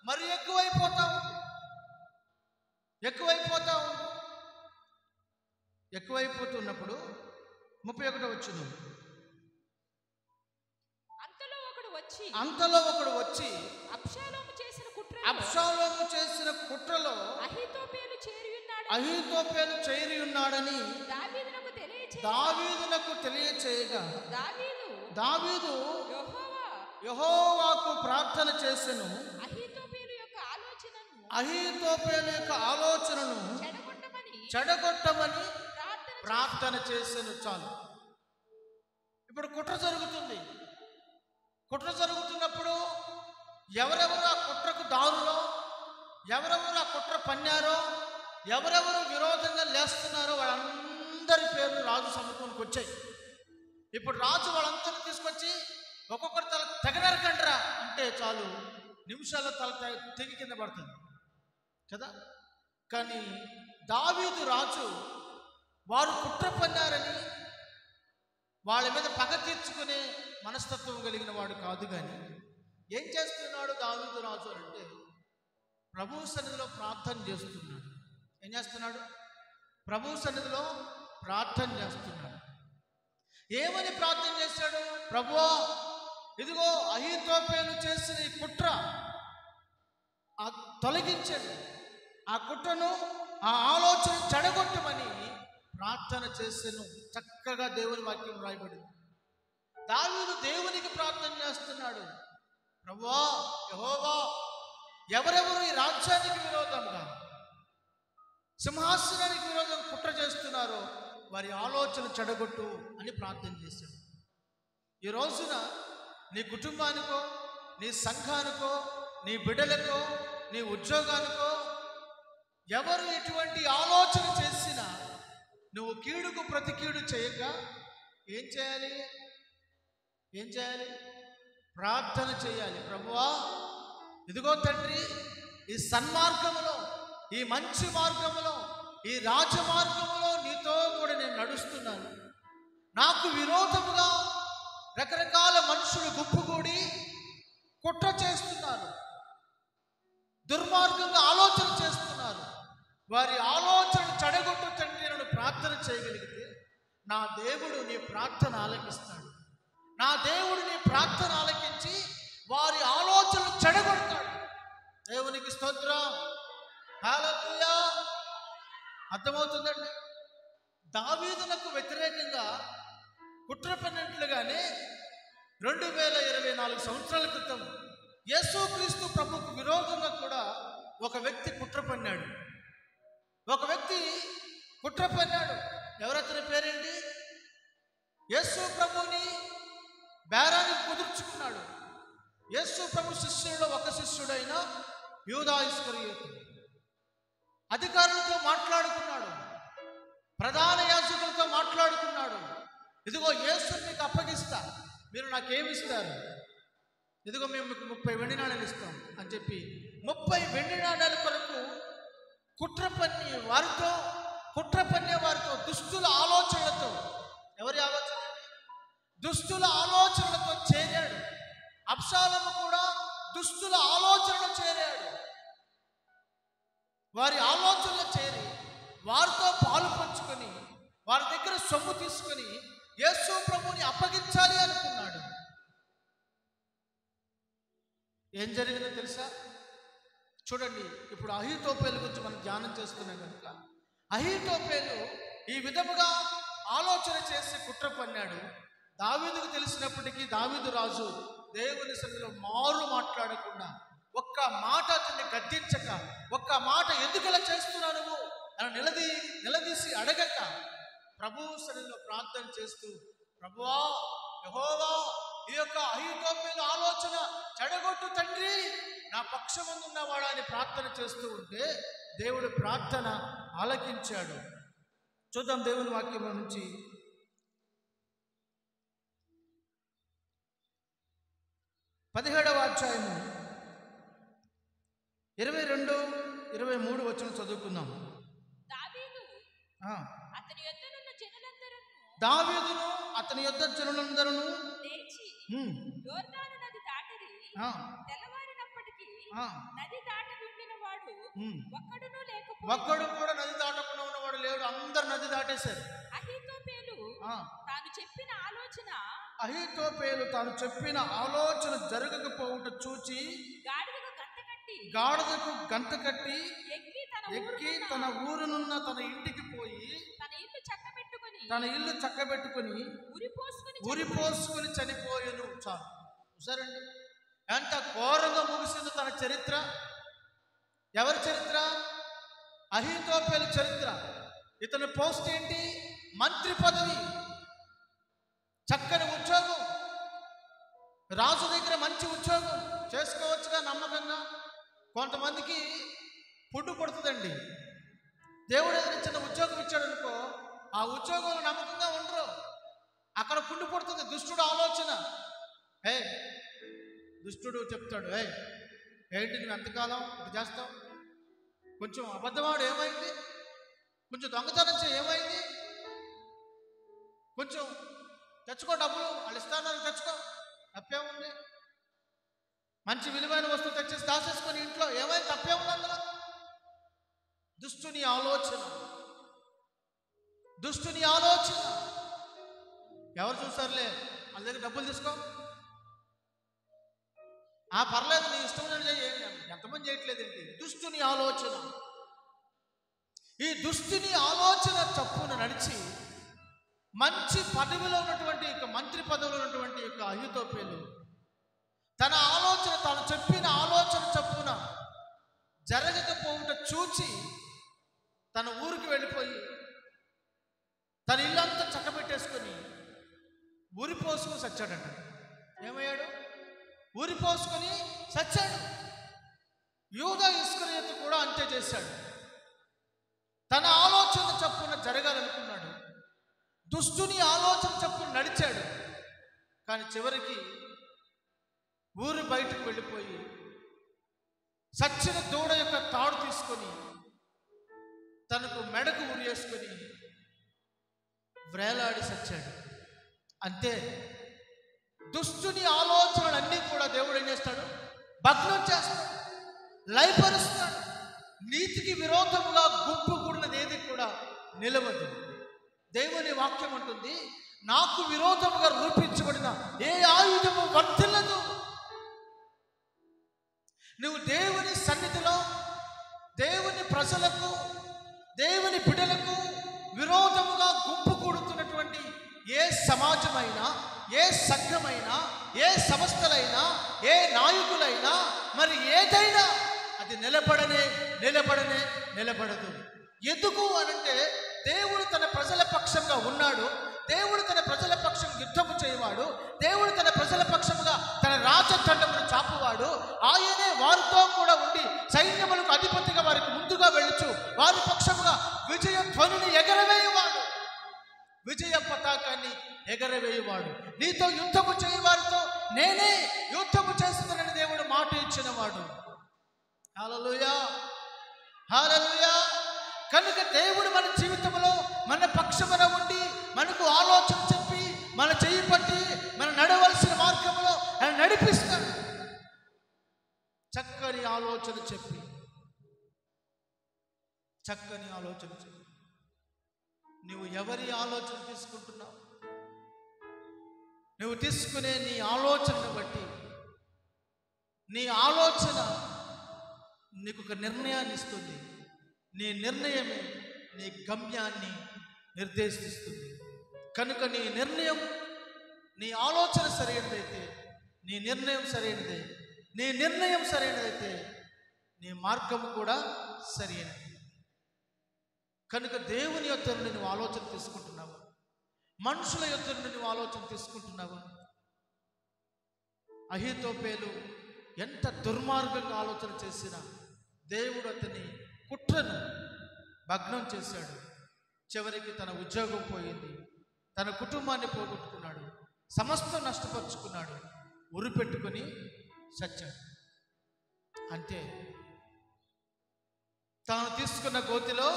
మరి ఎక్కువైపోతున్నప్పుడు 31వ వచనం, అంతలో ఒకడు వచ్చి అబ్షాలోము చేసిన కుట్రలో అహీతోపేలు చేరి ఉన్నాడని దావీదునకు తెలియచేయగా దావీదు యెహోవాకు ప్రార్థన చేసెను. అహీతోపేలు యొక్క ఆలోచనను చెడగొట్టమని ప్రార్థన చేసెను. చాలు. ఇప్పుడు కుట్ర జరుగుతున్నప్పుడు ఎవరెవరు ఆ కుట్రకు దారులో, ఎవరెవరు ఆ కుట్ర పన్నారో, ఎవరెవరు విరోధంగా లేస్తున్నారో వాళ్ళందరి పేర్లు రాజు సముఖంకి వచ్చాయి. ఇప్పుడు రాజు వాళ్ళందరినీ తీసుకొచ్చి ఒక్కొక్కరి తల తెగనరకండ్రా అంటే చాలు, నిమిషాల్లో తల తెగి కింద పడుతుంది కదా. కానీ దావీదు రాజు వారు కుట్ర పన్నారని వాళ్ళ మీద పగ తీర్చుకునే మనస్తత్వం కలిగిన వాడు కాదు. కానీ ఏం చేస్తున్నాడు దావీదు రాజు అంటే ప్రభువు సన్నిధిలో ప్రార్థన చేస్తున్నాడు. ఏం చేస్తున్నాడు? ప్రభువు సన్నిధిలో ప్రార్థన చేస్తున్నాడు. ఏమని ప్రార్థన చేశాడు? ప్రభువా, ఇదిగో అహీతోపేలు చేసిన ఈ కుట్ర తొలగించండి, ఆ కుట్రను, ఆ ఆలోచన చెడగొట్టమని ప్రార్థన చేసాను. చక్కగా దేవుని వాక్యం రాయబడింది. దావీదు దేవునికి ప్రార్థన చేస్తున్నాడు. ప్రభువా, యెహోవా, ఎవరెవరు ఈ రాజ్యానికి విరోధంగా, సింహాసనానికి విరోధంగా కుట్ర చేస్తున్నారో వారి ఆలోచన చెడగొట్టు అని ప్రార్థన చేశాడు. ఈ రోజున నీ కుటుంబానికో, నీ సంఘానికో, నీ బిడ్డలకో, నీ ఉద్యోగానికో ఎవరు ఎటువంటి ఆలోచన చేసినా నువ్వు కీడుకు ప్రతి కీడు చేయక ఏం చేయాలి? ప్రార్థన చేయాలి. ప్రభువా, ఇదిగో తండ్రి, ఈ సన్మార్గములో, ఈ మంచి మార్గములో, ఈ రాజమార్గములో నీతో నడుస్తున్నాను. నాకు విరోధముగా రకరకాల మనుషులు గుంపుగూడి కుట్ర చేస్తున్నారు, దుర్మార్గంగా ఆలోచన చేస్తున్నారు. వారి ఆలోచన చెడగొట్టు తండ్రి నేను ప్రార్థన చేయగలిగితే నా దేవుడు నీ ప్రార్థన ఆలకిస్తాడు. నా దేవుడు నీ ప్రార్థన ఆలకించి వారి ఆలోచనలు చెడగొడతాడు. దేవునికి స్తోత్రం, హల్లెలూయా. అర్థమవుతుందండి? దావీదునకు వ్యతిరేకంగా కుట్ర పన్నట్లుగానే 2024 సంవత్సరాల క్రితం యేసుక్రీస్తు ప్రభుకు విరోధంగా కూడా ఒక వ్యక్తి కుట్ర పన్నాడు. ఒక వ్యక్తి కుట్ర పన్నాడు. ఎవరతని పేరేంటి? యేసు ప్రభుని బేరానికి కుదుర్చుకున్నాడు. యేసు ప్రభు శిష్యుల్లో ఒక శిష్యుడైన యూదా ఇస్కరియోతు అధికారులతో మాట్లాడుకున్నాడు, ప్రధాన యాజకులతో మాట్లాడుకున్నాడు. ఇదిగో యేసుని మీకు అప్పగిస్తా, మీరు నాకేమిస్తారు? ఇదిగో మేము మీకు 30 వెండి నాణ్యాలు ఇస్తాం అని చెప్పి 30 వెండి నాణ్యాల కొరకు కుట్ర పన్నే వారితో దుష్టుల ఆలోచనలతో, ఎవరి ఆలోచన? దుష్టుల ఆలోచనలతో చేరాడు. అబ్షాలోము కూడా దుష్టుల ఆలోచనలు చేరాడు. వారి ఆలోచనలు చేరి వారితో పాలు పంచుకొని వారి దగ్గర సొమ్ము తీసుకొని యేసు ప్రభుని అప్పగించాలి అనుకున్నాడు. ఏం జరిగిందో తెలుసా? చూడండి, ఇప్పుడు అహీతోపేలు గురించి మనం ధ్యానం చేస్తున్నాం కనుక, అహీతోపేలు ఈ విధముగా ఆలోచన చేసి కుట్ర పన్నాడు. దావీదుకు తెలిసినప్పటికీ దావీదు రాజు దేవుని సన్నిధిలో మారు మాట్లాడకుండా, ఒక్క మాట అతన్ని గద్దించక, ఒక్క మాట ఎందుకలా చేస్తున్నావు నువ్వు అని నిలదీసి అడగక ప్రభువు సన్నిధిలో ప్రార్థన చేస్తూ, ప్రభువా యెహోవా, ఈ యొక్క అహీతోపేలు ఆలోచన చెడగొట్టు తండ్రి, నా పక్షమందు ఉన్నవాడా అని ప్రార్థన చేస్తూ ఉంటే దేవుడు ప్రార్థన ఆలకించాడు. చూద్దాం దేవుని వాక్యంలో నుంచి. 17వ అధ్యాయము 22, 23 వచనం చదువుకుందాం. దావీదును అతని యొద్ద జనులందరూ లేచి యోర్దాను నది దాటిరి. తెల్లవారినప్పటికీ నది దాటి ఉండిన వాడు ఒక్కడు కూడా నది దాటకుండా ఉన్నవాడు లేడు. అందరు నది దాటేశారు. అహీతోపేలు తాను చెప్పిన ఆలోచన జరగకపోవుట చూచి గాడిదకు గంత కట్టి ఎక్కి తన ఊరునున్న తన ఇంటికి పోయి తన ఇల్లు చక్కబెట్టుకుని ఉరిపోసుకుని చనిపోయాను. చాలు. చూసారండి ఎంత ఘోరంగా ముగిసిందో తన చరిత్ర. ఎవరి చరిత్ర? అహీతోపేలు చరిత్ర. ఇతని పోస్ట్ ఏంటి? మంత్రి పదవి, చక్కని ఉద్యోగం, రాజు దగ్గర మంచి ఉద్యోగం చేసుకోవచ్చుగా నమ్మకంగా. కొంతమందికి పుట్టు పడుతుందండి. దేవుడు ఏదైనా చిన్న ఉద్యోగం ఇచ్చాడు అనుకో, ఆ ఉద్యోగంలో నమ్మకంగా ఉండరు. అక్కడ పుండు పడుతుంది దుష్టుడు ఆలోచన. దుష్టుడు చెప్తాడు, ఏంటి నువ్వు ఎంతకాలం ఇది చేస్తావు? కొంచెం అబద్ధవాడు ఏమైంది? కొంచెం దొంగతనం ఏమైంది? కొంచెం తెచ్చుకో, డబ్బులు వాళ్ళు ఇస్తానని తెచ్చుకో, తప్పేముంది? మంచి విలువైన వస్తువు తెచ్చేసి దాచేసుకొని ఇంట్లో ఏమైంది? తప్పేముంది అందులో? దుష్టుని ఆలోచన. ఎవరు చూసారులే, వాళ్ళ దగ్గర డబ్బులు తీసుకో, పర్లేదు నీ ఇష్టం ఎంతమంది చేయట్లేదు ఏంటి? దుష్టుని ఆలోచన. ఈ దుష్టుని ఆలోచన చప్పున నడిచి మంచి పదవిలో ఉన్నటువంటి మంత్రి పదవిలో ఉన్నటువంటి అహీతోపేలు తన ఆలోచన, తాను చెప్పిన ఆలోచన చప్పున జరగకపోవుట చూచి తన ఊరికి వెళ్ళిపోయి తన ఇల్లంతా చక్కబెట్టేసుకొని ఊరిపోసుకొని చచ్చాడంట. ఏమయ్యాడు? ఊరిపోసుకొని చచ్చాడు. యూదా ఇస్కరియోతు కూడా అంతే చేశాడు. తన ఆలోచన చప్పున జరగాలనుకున్నాడు, దుష్టుని ఆలోచన చప్పున నడిచాడు. కానీ చివరికి ఊరు బయటకు వెళ్ళిపోయి సచ్చిన దూడ యొక్క తాడు తీసుకొని తనకు మెడకు ఉరి వేసుకొని వ్రేలాడి సచ్చాడు. అంతే. దుష్టుని ఆలోచనలన్నీ కూడా దేవుడు ఏం చేస్తాడు? భగ్నం చేస్తాడు, లయపరుస్తాడు. నీతికి విరోధముగా గుంపు కూడినది ఏది కూడా నిలవదు. దేవుని వాక్యం అంటుంది, నాకు విరోధముగా రూపించబడిన ఏ ఆయుధము వర్తిల్లదు. నువ్వు దేవుని సన్నిధిలో దేవుని ప్రజలకు, దేవుని బిడ్డలకు విరోధముగా గుంపు కూడుతున్నటువంటి ఏ సమాజమైనా, ఏ సంఘమైనా, ఏ సంస్థలైనా, ఏ నాయకులైనా, మరి ఏదైనా అది నిలబడదు. ఎందుకు అనంటే దేవుడు తన ప్రజల పక్షంగా ఉన్నాడు. దేవుడు తన ప్రజల పక్షం యుద్ధము చేయవాడు. దేవుడు తన ప్రజల పక్షముగా తన రాజదండమును చాపువాడు. ఆయనే వారితో కూడా ఉండి సైన్యములకు అధిపతిగా వారికి ముందుగా వెళ్ళుచు వారి పక్షముగా విజయ ధ్వనిని ఎగరవేయవాడు, విజయ పతాకాన్ని ఎగరవేయవాడు. నీతో యుద్ధము చేయవారితో నేనే యుద్ధము చేస్తుందని దేవుడు మాట ఇచ్చినవాడు. హల్లెలూయా, హల్లెలూయా. కనుక దేవుడు మన జీవితంలో మన పక్షమున ఉండి మనకు ఆలోచన చెప్పి మన చెయ్యి పట్టి మన నడవలసిన మార్గంలో నడిపిస్తాడు. చక్కని ఆలోచన చెప్పి నువ్వు ఎవరి ఆలోచన తీసుకుంటున్నావు? నువ్వు తీసుకునే నీ ఆలోచనను బట్టి నీ ఆలోచన నీకు ఒక నిర్ణయాన్ని ఇస్తుంది. నీ నిర్ణయమే నీ గమ్యాన్ని నిర్దేశిస్తుంది. కనుక నీ నిర్ణయం, నీ ఆలోచన సరైనదైతే నీ నిర్ణయం సరైనదే. నీ నిర్ణయం సరైనదైతే నీ మార్గం కూడా సరైనది. కనుక దేవుని యొద్ద నుండి నువ్వు ఆలోచన తీసుకుంటున్నావా? మనుషుల యొద్ద నుండి నువ్వు ఆలోచన తీసుకుంటున్నావా? అహీతోపేలు ఎంత దుర్మార్గంగా ఆలోచన చేసినా దేవుడు అతని కుట్రను భగ్నం చేశాడు. చివరికి తన ఉద్యోగం పోయింది, తన కుటుంబాన్ని పోగొట్టుకున్నాడు, సమస్తం నష్టపరుచుకున్నాడు, ఉరిపెట్టుకొని చచ్చాడు. అంతే. తాను తీసుకున్న గోతిలో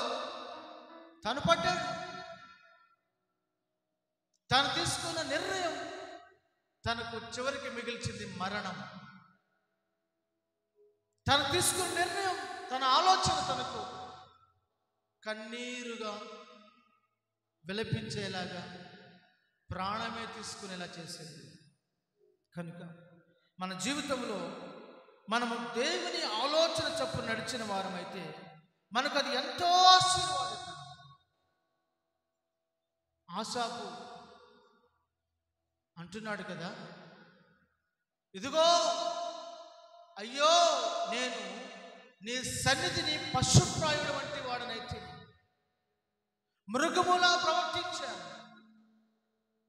తాను పడ్డాడు. తాను తీసుకున్న నిర్ణయం తనకు చివరికి మిగిల్చింది మరణం. తను తీసుకున్న నిర్ణయం, తన ఆలోచన తనకు కన్నీరుగా విలపించేలాగా, ప్రాణమే తీసుకునేలా చేసింది. కనుక మన జీవితంలో మనము దేవుని ఆలోచన చొప్పున నడిచిన వారమైతే మనకు అది ఎంతో ఆశీర్వాదకరం. ఆసాపు అంటున్నాడు కదా, ఇదిగో అయ్యో నేను నీ సన్నిధిని పశుప్రాయుడు వంటి వాడనైతే మృగములా ప్రవర్తించాను.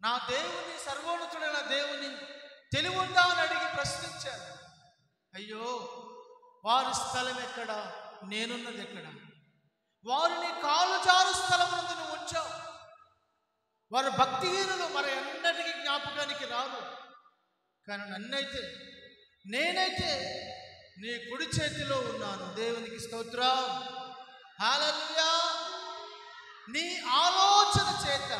నా దేవుని, సర్వోన్నతుడైన దేవుని తెలివుందా అని అడిగి ప్రశ్నించాను. అయ్యో వారి స్థలం ఎక్కడ, నేనున్నది ఎక్కడ? వారిని కాలు జారు స్థలమునందు నువ్వు ఉంచావు. వారు భక్తిహీనులు, మరి ఎన్నటికీ జ్ఞాపకానికి రారు. కానీ నేనైతే నీ కుడి చేతిలో ఉన్నాను. దేవునికి స్తోత్రం, హల్లెలూయా. నీ ఆలోచన చేత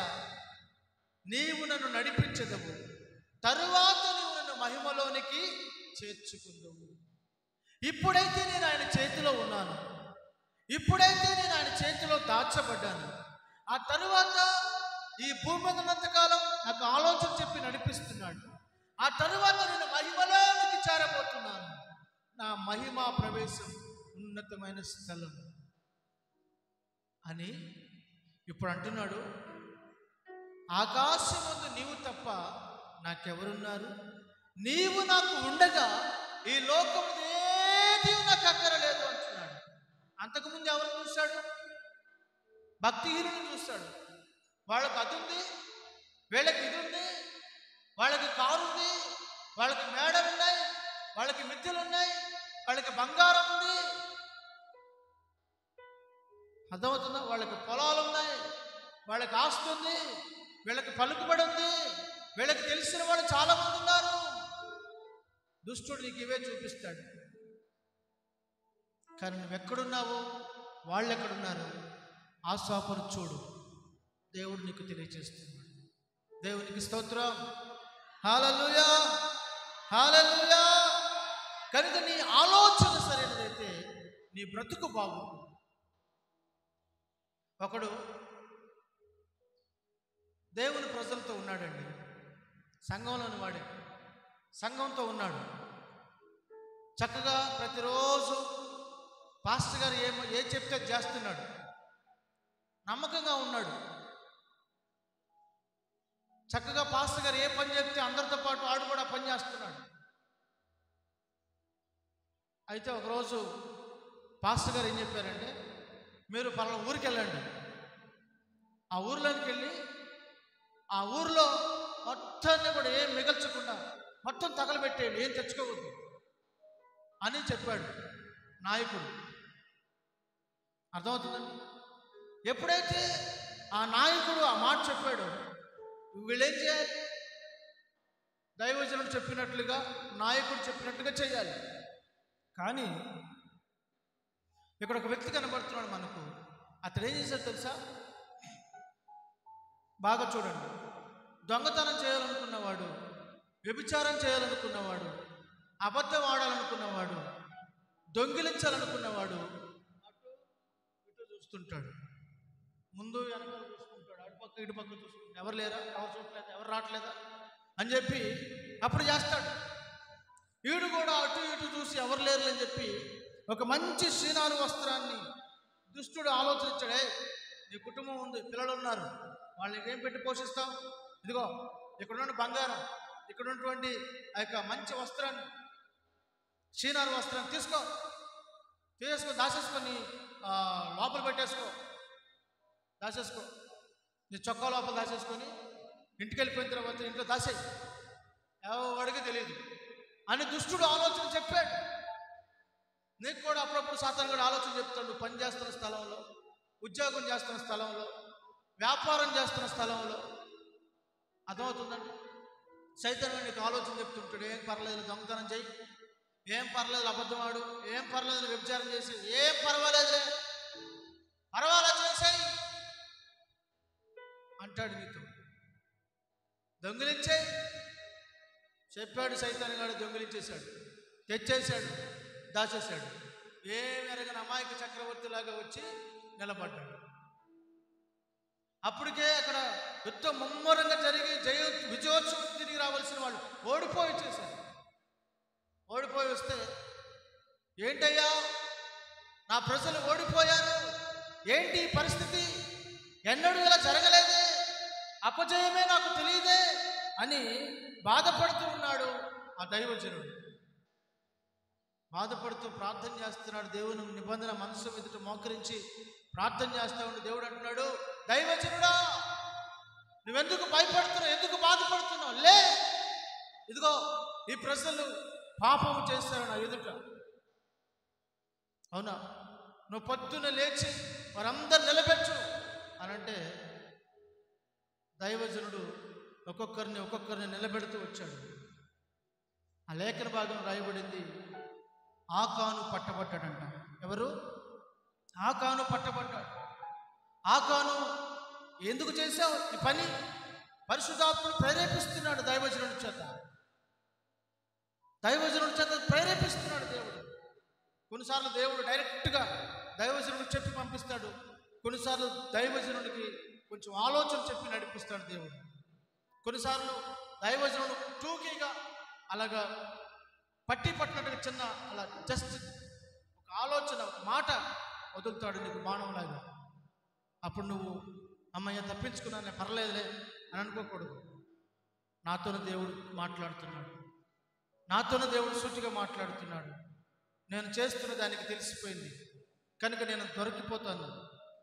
నీవు నన్ను నడిపించదవు, తరువాత నీవు నన్ను మహిమలోనికి చేర్చుకుందువు. ఇప్పుడైతే నేను ఆయన చేతిలో ఉన్నాను, ఇప్పుడైతే నేను ఆయన చేతిలో దాచబడ్డాను. ఆ తరువాత ఈ భూమి మీద ఉన్నంతకాలం నాకు ఆలోచన చెప్పి నడిపిస్తున్నాడు. ఆ తరువాత నేను మహిమలోనికి చేరబోతున్నాను. నా మహిమా ప్రవేశం ఉన్నతమైన స్థలం అని ఇప్పుడు అంటున్నాడు. ఆకాశం ముందు నీవు తప్ప నాకెవరున్నారు? నీవు నాకు ఉండగా ఈ లోకం ఏది నాకు అక్కరలేదు అంటున్నాడు. అంతకుముందు ఎవరు చూశాడు? భక్తిహీనుని చూస్తాడు. వాళ్ళకి అది ఉంది, వీళ్ళకి ఇది ఉంది, వాళ్ళకి కారు ఉంది, వాళ్ళకి మేడలు ఉన్నాయి, వాళ్ళకి మిద్దెలు ఉన్నాయి, వాళ్ళకి బంగారం ఉంది, అర్థమవుతుందా? వాళ్ళకి పొలాలు ఉన్నాయి, వాళ్ళకి ఆస్తి ఉంది, వీళ్ళకి పలుకుబడి ఉంది, వీళ్ళకి తెలిసిన వాళ్ళు చాలా మంది ఉన్నారు. దుష్టుడు నీకు ఇవే చూపిస్తాడు. కానీ నువ్వు ఎక్కడున్నావో, వాళ్ళు ఎక్కడున్నారు, ఆశాపరు చూడు. దేవుడు నీకు తెలియజేస్తున్నాడు. దేవునికి స్తోత్రం. హల్లెలూయా, హల్లెలూయా. కనుక నీ ఆలోచన సరైనదైతే నీ బ్రతుకు బాగుంటుంది. ఒకడు దేవుని ప్రజలతో ఉన్నాడండి, సంఘంలోని వాడే, సంఘంతో ఉన్నాడు. చక్కగా ప్రతిరోజు పాస్టర్ గారు ఏ చెప్తే చేస్తున్నాడు, నమ్మకంగా ఉన్నాడు. చక్కగా పాస్టర్ గారు ఏ పని చెప్తే అందరితో పాటు ఆడు కూడా పని చేస్తున్నాడు. అయితే ఒకరోజు పాస్టర్ గారు ఏం చెప్పారంటే, మీరు పలానా ఊరికి వెళ్ళండి, ఆ ఊర్లోకి వెళ్ళి ఆ ఊర్లో మొత్తాన్ని కూడా ఏం మిగల్చకుండా మొత్తం తగలబెట్టేయండి, ఏం తెచ్చుకోవద్దు అని చెప్పాడు నాయకుడు. అర్థమవుతుందండి? ఎప్పుడైతే ఆ నాయకుడు ఆ మాట చెప్పాడో వీళ్ళేం చేయాలి? దైవజనుడు చెప్పినట్లుగా, నాయకుడు చెప్పినట్టుగా చేయాలి. కానీ ఇక్కడ ఒక వ్యక్తి కనబడుతున్నాడు మనకు. అతడు ఏం చేశాడు తెలుసా? బాగా చూడండి. దొంగతనం చేయాలనుకున్నవాడు, వ్యభిచారం చేయాలనుకున్నవాడు, అబద్ధం ఆడాలనుకున్నవాడు, దొంగిలించాలనుకున్నవాడు అటు ఇటు చూస్తుంటాడు, ముందు వెనకాల చూసుకుంటాడు, అటుపక్క ఇటుపక్క చూసుకుంటాడు. ఎవరు లేరా, ఎవరు చూడలేదా, ఎవరు రావట్లేదా అని చెప్పి అప్పుడు చేస్తాడు. వీడు కూడా అటు ఇటు చూసి ఎవరు లేరు అని చెప్పి ఒక మంచి శ్రీనారు వస్త్రాన్ని దుష్టుడు ఆలోచించాడే, నీ కుటుంబం ఉంది, పిల్లలు ఉన్నారు, వాళ్ళకి ఏం పెట్టి పోషిస్తావు? ఇదిగో ఇక్కడ ఉన్న బంగారం, ఇక్కడ ఉన్నటువంటి ఆ యొక్క మంచి వస్త్రాన్ని, శ్రీనారు వస్త్రాన్ని తీసేసుకో, దాచేసుకొని లోపల పెట్టేసుకో, దాచేసుకో, నీ చొక్కా లోపల దాచేసుకొని ఇంటికి వెళ్ళిపోయిన తర్వాత ఇంట్లో దాసేయి, ఎవడికి తెలియదు అని దుష్టుడు ఆలోచన చెప్పాడు. నీకు కూడా అప్పుడప్పుడు సాతాను కూడా ఆలోచన చెప్తాడు. నువ్వు పని చేస్తున్న స్థలంలో, ఉద్యోగం చేస్తున్న స్థలంలో, వ్యాపారం చేస్తున్న స్థలంలో. అర్థమవుతుందండి? సైతాను నీకు ఆలోచన చెప్తుంటాడు. ఏం పర్లేదు దొంగతనం చేయి, ఏం పర్లేదు అబద్ధం ఆడు, ఏం పర్లేదు వ్యభిచారం చేసి, ఏం పర్వాలేదులే, పర్వాలేదు చేసాయి అంటాడు నీతో. దొంగిలించే చెప్పాడు సైతాను గాడు, దొంగిలించేశాడు, తెచ్చేశాడు, దాచేశాడు. ఏమి ఎరగని అమాయక చక్రవర్తిలాగా వచ్చి నిలబడ్డాడు. అప్పటికే అక్కడ యుద్ధం ముమ్మరంగా జరిగి విజయోత్సవం తిరిగి రావాల్సిన వాళ్ళు ఓడిపోయి వచ్చేసారు. ఓడిపోయి వస్తే, ఏంటయ్యా నా ప్రజలు ఓడిపోయారు, ఏంటి ఈ పరిస్థితి, ఎన్నడూ ఇలా జరగలేదే, అపజయమే నాకు తెలియదే అని బాధపడుతూ ఉన్నాడు ఆ దైవజనుడు. బాధపడుతూ ప్రార్థన చేస్తున్నాడు. దేవుని నిబంధన మనసు ఎదుట మోకరించి ప్రార్థన చేస్తా ఉండి దేవుడు అంటున్నాడు, దైవజనుడా నువ్వెందుకు భయపడుతున్నావు, ఎందుకు బాధపడుతున్నావు? లే, ఇదిగో ఈ ప్రజలు పాపము చేస్తారు నా ఎదుట. అవునా? నువ్వు పొద్దున్న లేచి వారందరు నిలబెట్టు అని అంటే దైవజనుడు ఒక్కొక్కరిని నిలబెడుతూ వచ్చాడు. ఆ లేఖన భాగం రాయబడింది, ఆకాను పట్టబడ్డాడంట. ఎవరు? ఆకాను పట్టబడ్డాడు. ఆకాను ఎందుకు చేశావు ఈ పని? పరిశుద్ధాత్ముడు ప్రేరేపిస్తున్నాడు దైవజనుడి చేత, ప్రేరేపిస్తున్నాడు దేవుడు. కొన్నిసార్లు దేవుడు డైరెక్ట్గా దైవజనుడికి చెప్పి పంపిస్తాడు, కొన్నిసార్లు దైవజనుడికి కొంచెం ఆలోచన చెప్పి నడిపిస్తాడు దేవుడు. కొన్నిసార్లు దైవజనుడు టూకీగా అలాగా పట్టినట్టుగా చిన్న అలా జస్ట్ ఒక ఆలోచన, ఒక మాట వదులుతాడు నీకు బాణంలాగా. అప్పుడు నువ్వు అమ్మయ్య తప్పించుకున్నానే పర్లేదులే అని అనుకోకూడదు. నాతోనే దేవుడు మాట్లాడుతున్నాడు, నాతోనే దేవుడు సూటిగా మాట్లాడుతున్నాడు. నేను చేస్తున్న దానికి తెలిసిపోయింది కనుక నేను దొరికిపోతాను,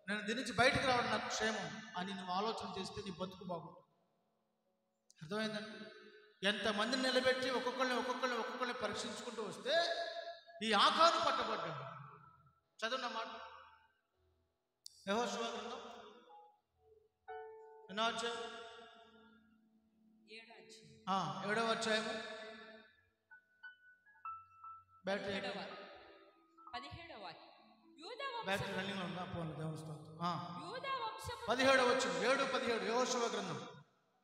నేను దీని నుంచి బయటకు రావడం నాకు క్షేమం అని నువ్వు ఆలోచన చేస్తే నీ బతుకు బాగుంటుంది. అర్థమైందండి? ఎంతమందిని నిలబెట్టి ఒక్కొక్కరిని పరీక్షించుకుంటూ వస్తే ఈ ఆకాను పట్టబడ్డాడు. చదువున్న మాట యెహోషువ గ్రంథం 7వ అధ్యాయము 17వ వాక్యం. యూదా వంశం వంశం 17 వచ్చింది 7-17 యెహోషువ గ్రంథం.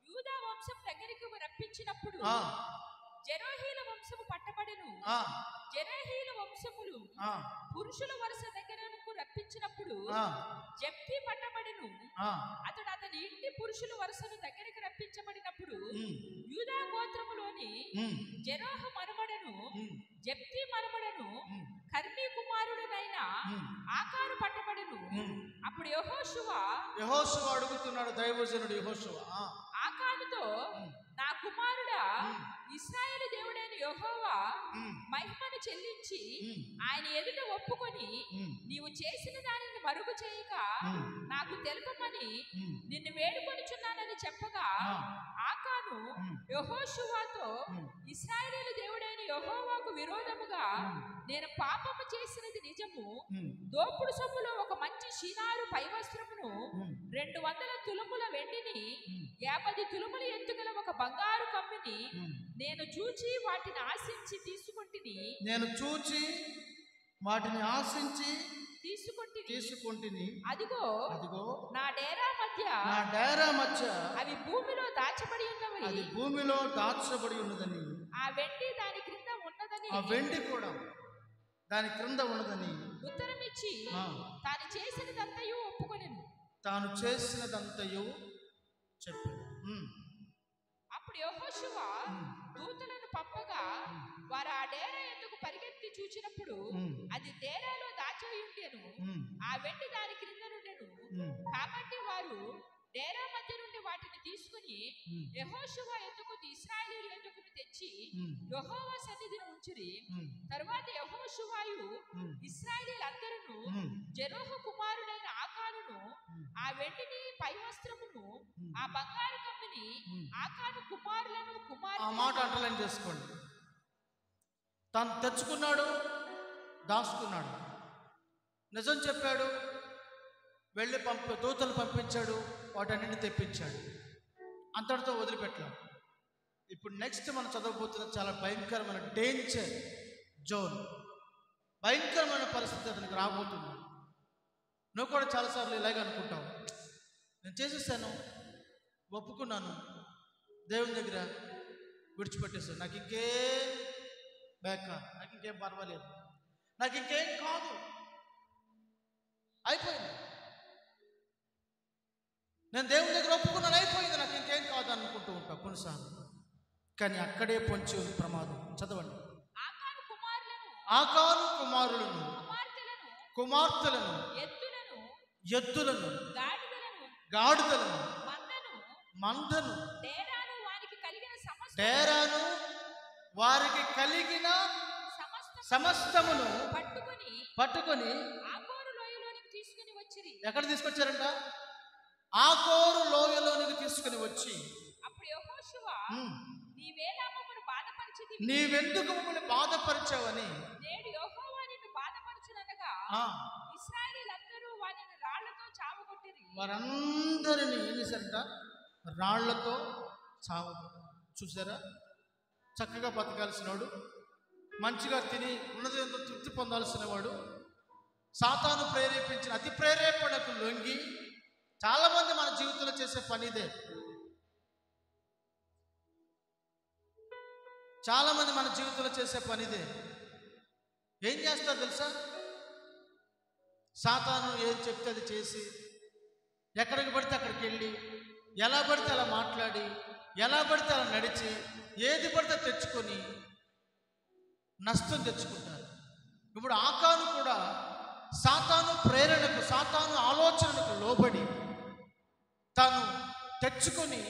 యూదా వంశం దగ్గరికి రప్పించినప్పుడు ఆ, జెరహీల వంశము పట్టబడెను. ఆ, జెరహీల వంశములు ఆ, పురుషుల వరుస దగ్గరకు రప్పించినప్పుడు ఆ, జెఫ్తీ పట్టబడెను. ఆ, అతడు అతని ఇంటి పురుషుల వరుసను దగ్గరికి రప్పించబడినప్పుడు ఉమ్, యూదా గోత్రములోని ఉమ్, జెరహు మనుమడను ఉమ్, జెఫ్తీ మనుమడను ఉమ్, కర్మీ కుమారుడనైన ఉమ్, ఆకాను పట్టబడెను. ఉమ్. అప్పుడు యెహోషువ యెహోషువ అడుగుతున్నాడు, దైవజనుడు యెహోషువ. ఆ, ఆకానుతో, ఉమ్, నా కుమారుడా, ఉమ్, ఇశ్రాయేలు దేవుడైన యెహోవా ఉమ్, మహిమను చెల్లించి ఉమ్, ఆయన ఎదుట ఒప్పుకొని ఉమ్, నీవు చేసిన దానిని మరుగు చేయక ఉమ్, నాకు తెలుపమని ఉమ్, నిన్ను వేడుకొనుచున్నానని చెప్పగా ఆ, ఆకాను ఉమ్, యెహోషువతో, ఉమ్, ఇశ్రాయేలు దేవుడైన యెహోవాకు విరోధముగా ఉమ్, నేను పాపము చేసినది నిజము. ఉమ్, దోపుడు సొమ్ములో ఒక మంచి షినారు పైవస్త్రమును, ఉమ్, 200 తులముల వెండిని, ఉమ్, 50 తులముల ఎత్తుగల ఒక బంగారు కమ్మిని ఉమ్. నేను చూచి వాటిని ఆశించి తీసుకుంటిని. నేను చూచి వాటిని ఆశించి తీసుకుంటిని తీసుకుంటుని, అదిగో అదిగో నా డేరా మధ్య నా డేరా మధ్య అవి భూమిలో దాచబడి ఉన్నవి. అది భూమిలో దాచబడి ఉన్నదని, ఆ వెండి దాని క్రింద ఉన్నదని ఆ వెండి కూడా దాని క్రింద ఉన్నదని ఉత్తరమిచ్చి ఆ, తాను చేసినదంతయు ఒప్పుకొనెను. తాను చేసినదంతయు చెప్పాడు. ఉమ్, అప్పుడు యెహోషువ ఉమ్, దూతలను పంపగా వారు ఆ డేరా ఎందుకు పరిగెత్తి చూచినప్పుడు ఉమ్, అది డేరాలో దాచియుండెను. ఉమ్, ఆ వెండి దాని క్రింద నుండెను. ఉమ్, కాబట్టి వారు డేరా మధ్య నుండి వాటిని తీసుకుని ఉమ్, యెహోషువ ఎద్దుకు ఇశ్రాయేలీయుల ఎద్దుకు తెచ్చి ఉమ్, యెహోవా సన్నిధిని ఉంచిరి. ఉమ్, తరువాత యెహోషువయు ఉమ్, ఇశ్రాయేలీయులందరూ ఉమ్, జెరహు కుమారుడైన ఆకానును, ఉమ్, ఆ వెండిని పై వస్త్రమును, ఉమ్. ఆ బంగారు కమ్మిని, ఉమ్. ఆకాను కుమారులను ఆ మాట అంటలేని చేసుకోండి. తను తెచ్చుకున్నాడు, దాచుకున్నాడు, నిజం చెప్పాడు, వెళ్ళి దూతలు పంపించాడు, వాటన్నింటిని తెప్పించాడు, అంతటితో వదిలిపెట్టాడు. ఇప్పుడు నెక్స్ట్ మనం చదవబోతున్న చాలా భయంకరమైన డేంజర్ జోన్, భయంకరమైన పరిస్థితి అతనికి రాబోతుంది. నువ్వు కూడా చాలాసార్లు ఇలాగే అనుకుంటావు, నేను చేసేసాను, ఒప్పుకున్నాను, దేవుని దగ్గర విడిచిపెట్టేశాను, నాకు ఇంకేం బ్యాక్, నాకు ఇంకేం పర్వాలేదు, నాకు ఇంకేం కాదు, అయిపోయింది, నేను దేవుని దగ్గర ఒప్పుకున్నాను, అయిపోయింది, నాకు ఇంకేం కాదు అనుకుంటూ ఉంటా కొన్నిసార్లు. కానీ అక్కడే పొంచి ఉంది ప్రమాదం. చదవండి. ఆకాను కుమారులను, ఆకాను కుమారులను, కుమార్తెలను, కుమార్తెలను, ఎద్దులను, ఎద్దులను, గాడిదలను, గాడిదలను, మందను, మందను, డేరాను వారికి కలిగిన డేరాను వారికి కలిగిన సమస్తమును పట్టుకొని ఆకోరు లోయలోనికి తీసుకుని వచ్చిరి. ఎక్కడ తీసుకొచ్చారంట? ఆకోరు లోయలోనికి తీసుకుని వచ్చి, అప్పుడు యెహోషువ, బాధపరిచితివి, నీవెందుకు మమ్మల్ని బాధపరిచావని, నేడు యెహోవా నిన్ను బాధపరచుననగా ఇశ్రాయేలీయులందరూ వారిని రాళ్లతో చావగొట్టిరి. వారందరినీ ఏం చేశారంట? రాళ్లతో చావు. చూసారా, చక్కగా బతకాల్సిన వాడు, మంచిగా తిని ఉన్నది తృప్తి పొందాల్సిన వాడు, సాతాను ప్రేరేపించిన అతి ప్రేరేపణకు లొంగి, చాలామంది మన జీవితంలో చేసే పని ఇదే. చాలామంది మన జీవితంలో చేసే పని ఇదే. ఏం చేస్తారు తెలుసా? సాతాను ఏం చెప్తే అది చేసి, ఎక్కడికి పడితే అక్కడికి వెళ్ళి, ఎలా పడితే అలా మాట్లాడి, ఎలా పడితే అలా నడిచి, ఏది పడితే తెచ్చుకొని నష్టం తెచ్చుకుంటారు. ఇప్పుడు ఆకాను కూడా సాతాను ప్రేరణకు, సాతాను ఆలోచనకు లోబడి తాను తెచ్చుకొని,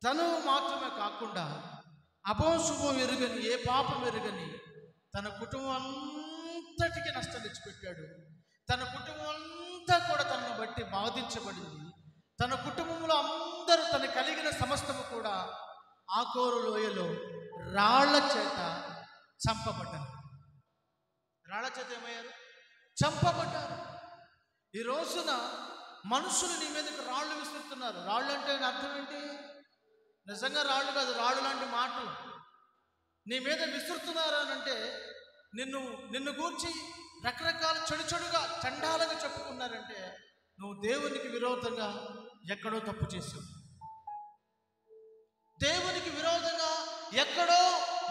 తను మాత్రమే కాకుండా అభోశుభం ఎరుగని, ఏ పాపం ఎరుగని తన కుటుంబం అంతటికి నష్టం తెచ్చిపెట్టాడు. తన కుటుంబం అంతా కూడా తనను బట్టి బాధించబడింది. తన కుటుంబంలో అందరూ తన కలిగిన సమస్తము కూడా ఆకోరు లోయలో రాళ్ల చేత చంపబడ్డారు. రాళ్ల చేత ఏమయ్యారు? చంపబడ్డారు. ఈ రోజున మనుషులు నీ మీదకి రాళ్ళు విసురుతున్నారు. రాళ్ళు అంటే అర్థం ఏంటి? నిజంగా రాళ్ళు కాదు, రాళ్ళు లాంటి మాటలు నీ మీద విసురుతున్నారు అని అంటే, నిన్ను గూర్చి రకరకాల చెడుగా చండాలుగా చెప్పుకున్నారంటే నువ్వు దేవునికి విరోధంగా ఎక్కడో తప్పు చేసావు. దేవునికి విరోధంగా ఎక్కడో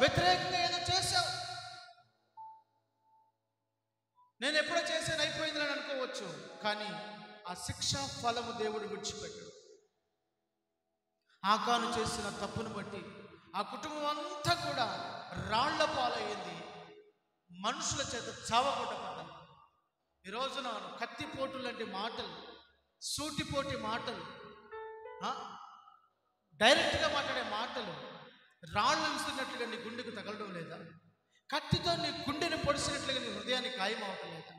వ్యతిరేకంగా ఏదో చేశావు. నేను ఎప్పుడో చేశాను అయిపోయింది అని అనుకోవచ్చు, కానీ ఆ శిక్షా ఫలము దేవుడు విడిచిపెట్టాడు. ఆకాను చేసిన తప్పును బట్టి ఆ కుటుంబం అంతా కూడా రాళ్ల పాలయ్యింది, మనుషుల చేత చావగొట్టబడ్డారు. ఈ రోజున కత్తిపోటు లాంటి మాటలు, సూటిపోటి మాటలు, డైరెక్ట్గా మాట్లాడే మాటలు రాళ్ళు విస్తున్నట్లుగా నీ గుండెకు తగలడం లేదా? కత్తితో నీ గుండెని పొడిచినట్లుగా నీ హృదయాన్ని ఖాయమవటం లేదా?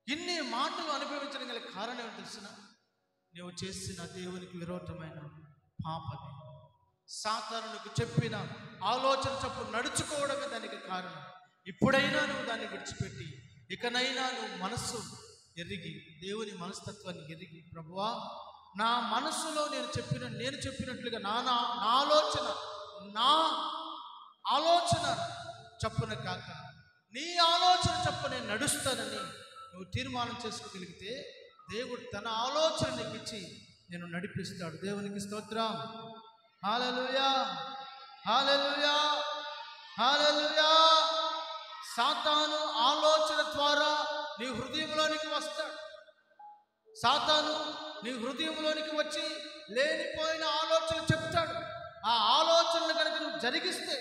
ఇన్ని మాటలు అనుభవించడం గల కారణం ఏమిటి తెలుసిన? నువ్వు చేసిన దేవునికి విరోధమైన పాపమే. సాతానునికి చెప్పిన ఆలోచన చొప్పున నడుచుకోవడమే దానికి కారణం. ఇప్పుడైనా నువ్వు దాన్ని విడిచిపెట్టి ఇకనైనా నువ్వు మనస్సు ఎరిగి, దేవుని మనస్తత్వాన్ని ఎరిగి, ప్రభువా నా మనస్సులో నేను చెప్పినట్లుగా నా ఆలోచన చప్పున కాక నీ ఆలోచన చప్పున నేను నడుస్తానని నువ్వు తీర్మానం చేసుకోగలిగితే దేవుడు తన ఆలోచన నీకు ఇచ్చి నేను నడిపిస్తాడు. దేవునికి స్తోత్రం. హల్లెలూయా, హల్లెలూయా, హల్లెలూయా. సాతాను ఆలోచన ద్వారా నీ హృదయంలోనికి వస్తాడు. సాతాను నీ హృదయంలోనికి వచ్చి లేనిపోయిన ఆలోచన చెప్తాడు. ఆ ఆలోచనలు కనుక నువ్వు జరిగిస్తే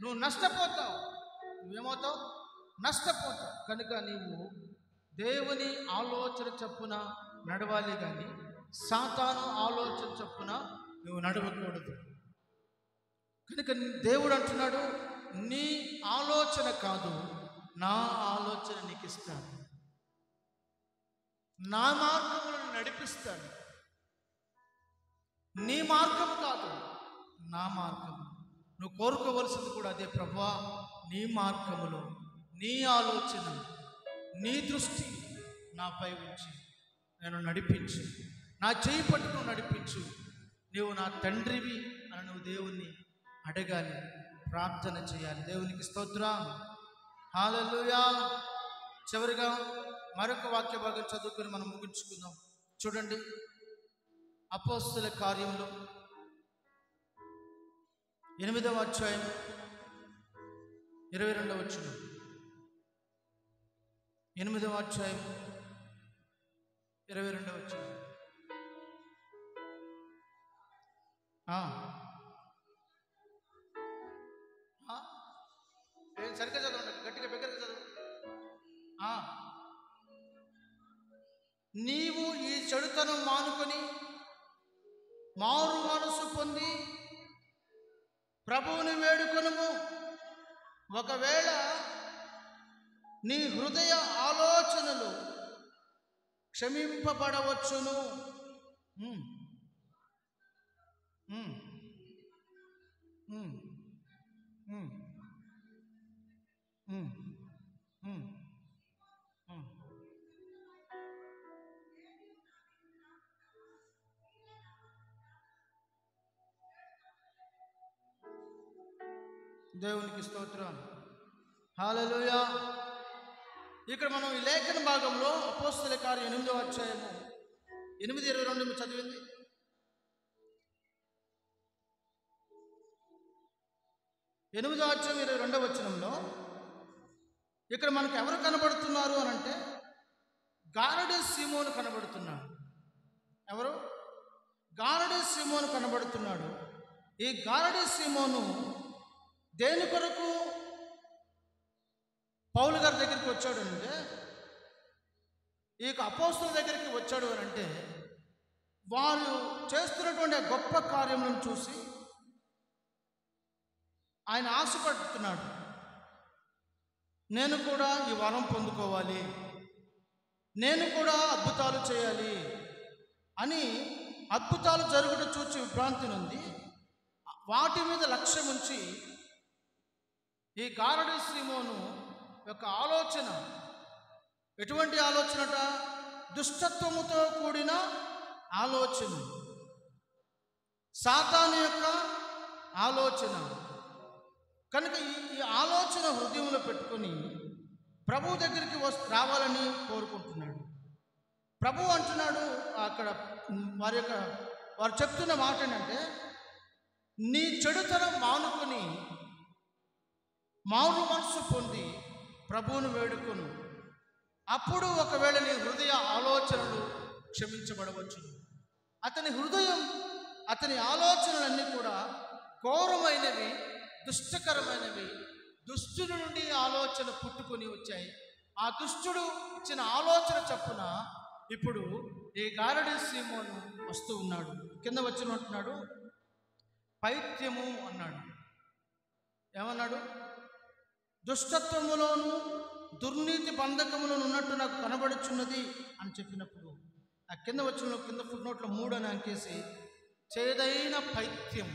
నువ్వు నష్టపోతావు. నువ్వేమవుతావు? నష్టపోతావు. కనుక నీవు దేవుని ఆలోచన చొప్పున నడవాలి, కానీ సాతాను ఆలోచన చొప్పున నువ్వు నడవకూడదు. కనుక దేవుడు అంటున్నాడు, నీ ఆలోచన కాదు నా ఆలోచన నీకు ఇస్తాను, నా మార్గములను నడిపిస్తాను. నీ మార్గము కాదు నా మార్గము. నువ్వు కోరుకోవలసింది కూడా అదే. ప్రభువా నీ మార్గములో నీ ఆలోచన నీ దృష్టి నాపై ఉంచి నేను నడిపించు, నా చేయి పట్టుకుని నడిపించు. నీవు నా తండ్రివి అని నువ్వు దేవుణ్ణి అడగాలి, ప్రార్థన చేయాలి. దేవునికి స్తోత్రం. హల్లెలూయా. చివరిగా మరొక వాక్య భాగం చదువుకొని మనం ముగించుకుందాం. చూడండి, అపోస్తల కార్యములు 8వ అధ్యాయం 22వ వచనం. 8వ అధ్యాయం 22వ వచనం. సరిగ్గా చదవండి, గట్టిగా బిగ్గరగా చదువు. నీవు ఈ చెడుతనం మానుకొని మారు మనసు పొంది ప్రభువుని వేడుకొనుము. ఒకవేళ నీ హృదయ ఆలోచనలు క్షమింపబడవచ్చును. దేవునికి స్తోత్రం. హల్లెలూయా. ఇక్కడ మనం ఈ లేఖన భాగంలో అపోస్తల కార్యం 8వ అధ్యాయము 8:22 చదివింది. 8వ అధ్యాయం 22వ వచనంలో ఇక్కడ మనకు ఎవరు కనబడుతున్నారు అని అంటే గారడీ సీమోను కనబడుతున్నాడు. ఎవరు? గారడీ సీమోను కనబడుతున్నాడు. ఈ గారడీ సీమోను దేని కొరకు పౌలు గారి దగ్గరికి వచ్చాడు అంటే, ఈ అపోస్తలుల దగ్గరికి వచ్చాడు అని అంటే వారు చేస్తున్నటువంటి గొప్ప కార్యములను చూసి ఆయన ఆశపడుతున్నాడు. నేను కూడా ఈ వరం పొందుకోవాలి, నేను కూడా అద్భుతాలు చేయాలి అని అద్భుతాలు జరుగుట చూచి విభ్రాంతి నుండి వాటి మీద లక్ష్యం ఉంచి ఈ గారడీ సీమోను యొక్క ఆలోచన ఎటువంటి ఆలోచనట? దుష్టత్వముతో కూడిన ఆలోచన, సాతాను యొక్క ఆలోచన. కనుక ఈ ఆలోచన హృదయంలో పెట్టుకొని ప్రభు దగ్గరికి రావాలని కోరుకుంటున్నాడు. ప్రభు అంటున్నాడు అక్కడ వారు చెప్తున్న మాట ఏంటంటే, నీ చెడుతనం మానుకొని మారు మనసు పొంది ప్రభువును వేడుకొను, అప్పుడు ఒకవేళ నీ హృదయ ఆలోచనలు క్షమించబడవచ్చు. అతని హృదయం, అతని ఆలోచనలన్నీ కూడా ఘోరమైనవి, దుష్టకరమైనవి. దుష్టుడి నుండి ఆలోచన పుట్టుకొని వచ్చాయి. ఆ దుష్టుడు ఇచ్చిన ఆలోచన చప్పున ఇప్పుడు ఈ గారడీ సీమోను వస్తూ ఉన్నాడు. కింద వచ్చినట్టున్నాడు, పైత్యము అన్నాడు. ఏమన్నాడు? దుష్టత్వములోను దుర్నీతి బంధకములను ఉన్నట్టు నాకు కనబడుచున్నది అని చెప్పినప్పుడు ఆ కింద వచ్చిన కింద ఫుట్నోట్లో 3 అని అంకేసి చేదైన పైత్యం.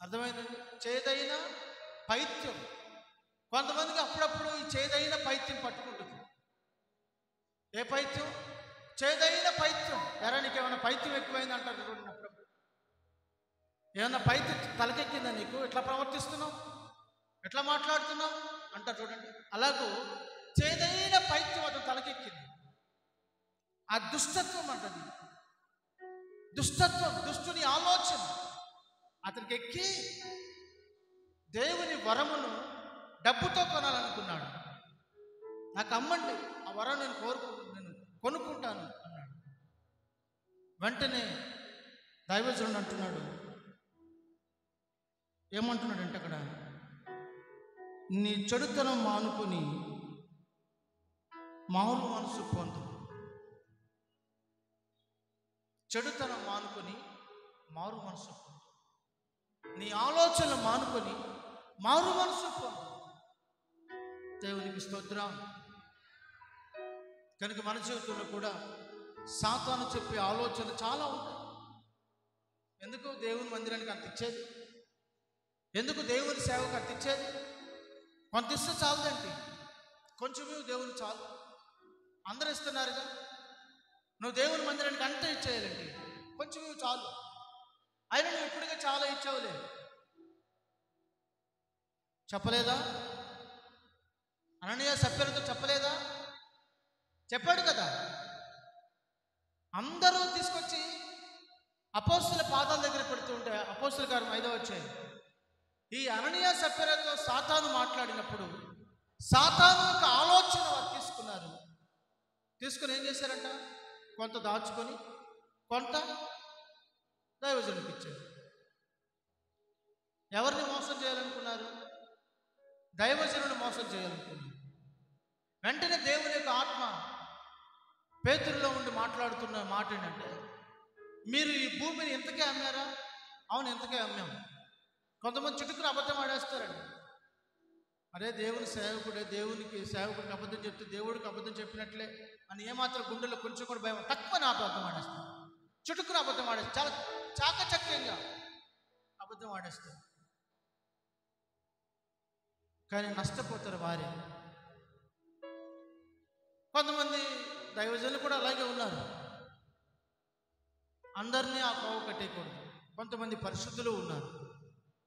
అర్థమైందండి? చేదైన పైత్యం. కొంతమందికి అప్పుడప్పుడు ఈ చేదైన పైత్యం పట్టుకుంటుంది. ఏ పైత్యం? చేదైన పైత్యం. ఎరా నీకేమైనా పైత్యం ఎక్కువైంది అంటారు చూడండి. అప్పుడప్పుడు ఏమన్నా పైత్యం తలకెక్కిందా నీకు? ఎట్లా ప్రవర్తిస్తున్నావు, ఎట్లా మాట్లాడుతున్నావు అంటారు చూడండి. అలాగూ చేదైన పైత్యం అతను తలకెక్కింది. ఆ దుష్టత్వం అంటది. దుష్టత్వం, దుష్టుని ఆలోచన అతనికి ఎక్కి దేవుని వరమును డబ్బుతో కొనాలనుకున్నాడు. నాకు అమ్మండి, ఆ వరం నేను కొనుక్కుంటాను అన్నాడు. వెంటనే దైవజనుడు అంటున్నాడు, ఏమంటున్నాడంటే అక్కడ, నీ చెడుతనం మానుకొని మారు మనసు పొందు. చెడుతనం మానుకొని మారు మనసు పొందు. నీ ఆలోచనలు మానుకొని మారు మనసు పొందు. దేవునికి స్తోత్రం. కనుక మన జీవితంలో కూడా సాతాను చెప్పే ఆలోచన చాలా ఉంటాయి. ఎందుకు దేవుని మందిరానికి అంత ఇచ్చేది? ఎందుకు దేవుని సేవకు అంత ఇచ్చేది? కొంత ఇస్తే చాలదేంటి? కొంచెం దేవుని చాలు, అందరూ ఇస్తున్నారుగా, నువ్వు దేవుని మందిరానికి అంతా ఇచ్చేయాలండి. కొంచెం చాలు. అయినా నువ్వు ఇప్పటికే చాలా ఇచ్చావులే. చెప్పలేదా? అననీయ సభ్యులతో చెప్పలేదా? చెప్పాడు కదా. అందరూ తీసుకొచ్చి అపోస్తుల పాదాల దగ్గర పెడుతూ ఉంటే, అపోస్తుల కార్యం 5వ అధ్యాయం, ఈ అననీయ సభ్యులతో సాతాను మాట్లాడినప్పుడు సాతాను యొక్క ఆలోచన వారు తీసుకున్నారు. తీసుకుని ఏం చేశారంట? కొంత దాచుకొని కొంత దైవజనుడికి ఇచ్చారు. ఎవరిని మోసం చేయాలనుకున్నారు? దైవజనుడిని మోసం చేయాలనుకున్నారు. వెంటనే దేవుని యొక్క ఆత్మ పేతురులో ఉండి మాట్లాడుతున్న మాట ఏంటంటే, మీరు ఈ భూమిని ఎంతకే అమ్మారా? అవును, ఎంతకే అమ్మాము. కొంతమంది చుట్టుకుని అబద్ధం ఆడేస్తారండి. అరే దేవుని సేవకుడే, దేవునికి సేవకుడికి అబద్ధం చెప్తే దేవుడికి అబద్ధం చెప్పినట్లే అని ఏమాత్రం గుండెల్లో కొంచెం కూడా భయం తక్కువ నా అబద్ధం ఆడేస్తారు. చుట్టుకుని అబద్ధం ఆడేస్తారు. చాలా చాకచక్యంగా అబద్ధం ఆడేస్తారు. కానీ నష్టపోతారు వారే. కొంతమంది దైవజనులు కూడా అలాగే ఉన్నారు. అందరినీ ఆ కోవ కట్టేయకూడదు. కొంతమంది పరిశుద్ధులు ఉన్నారు,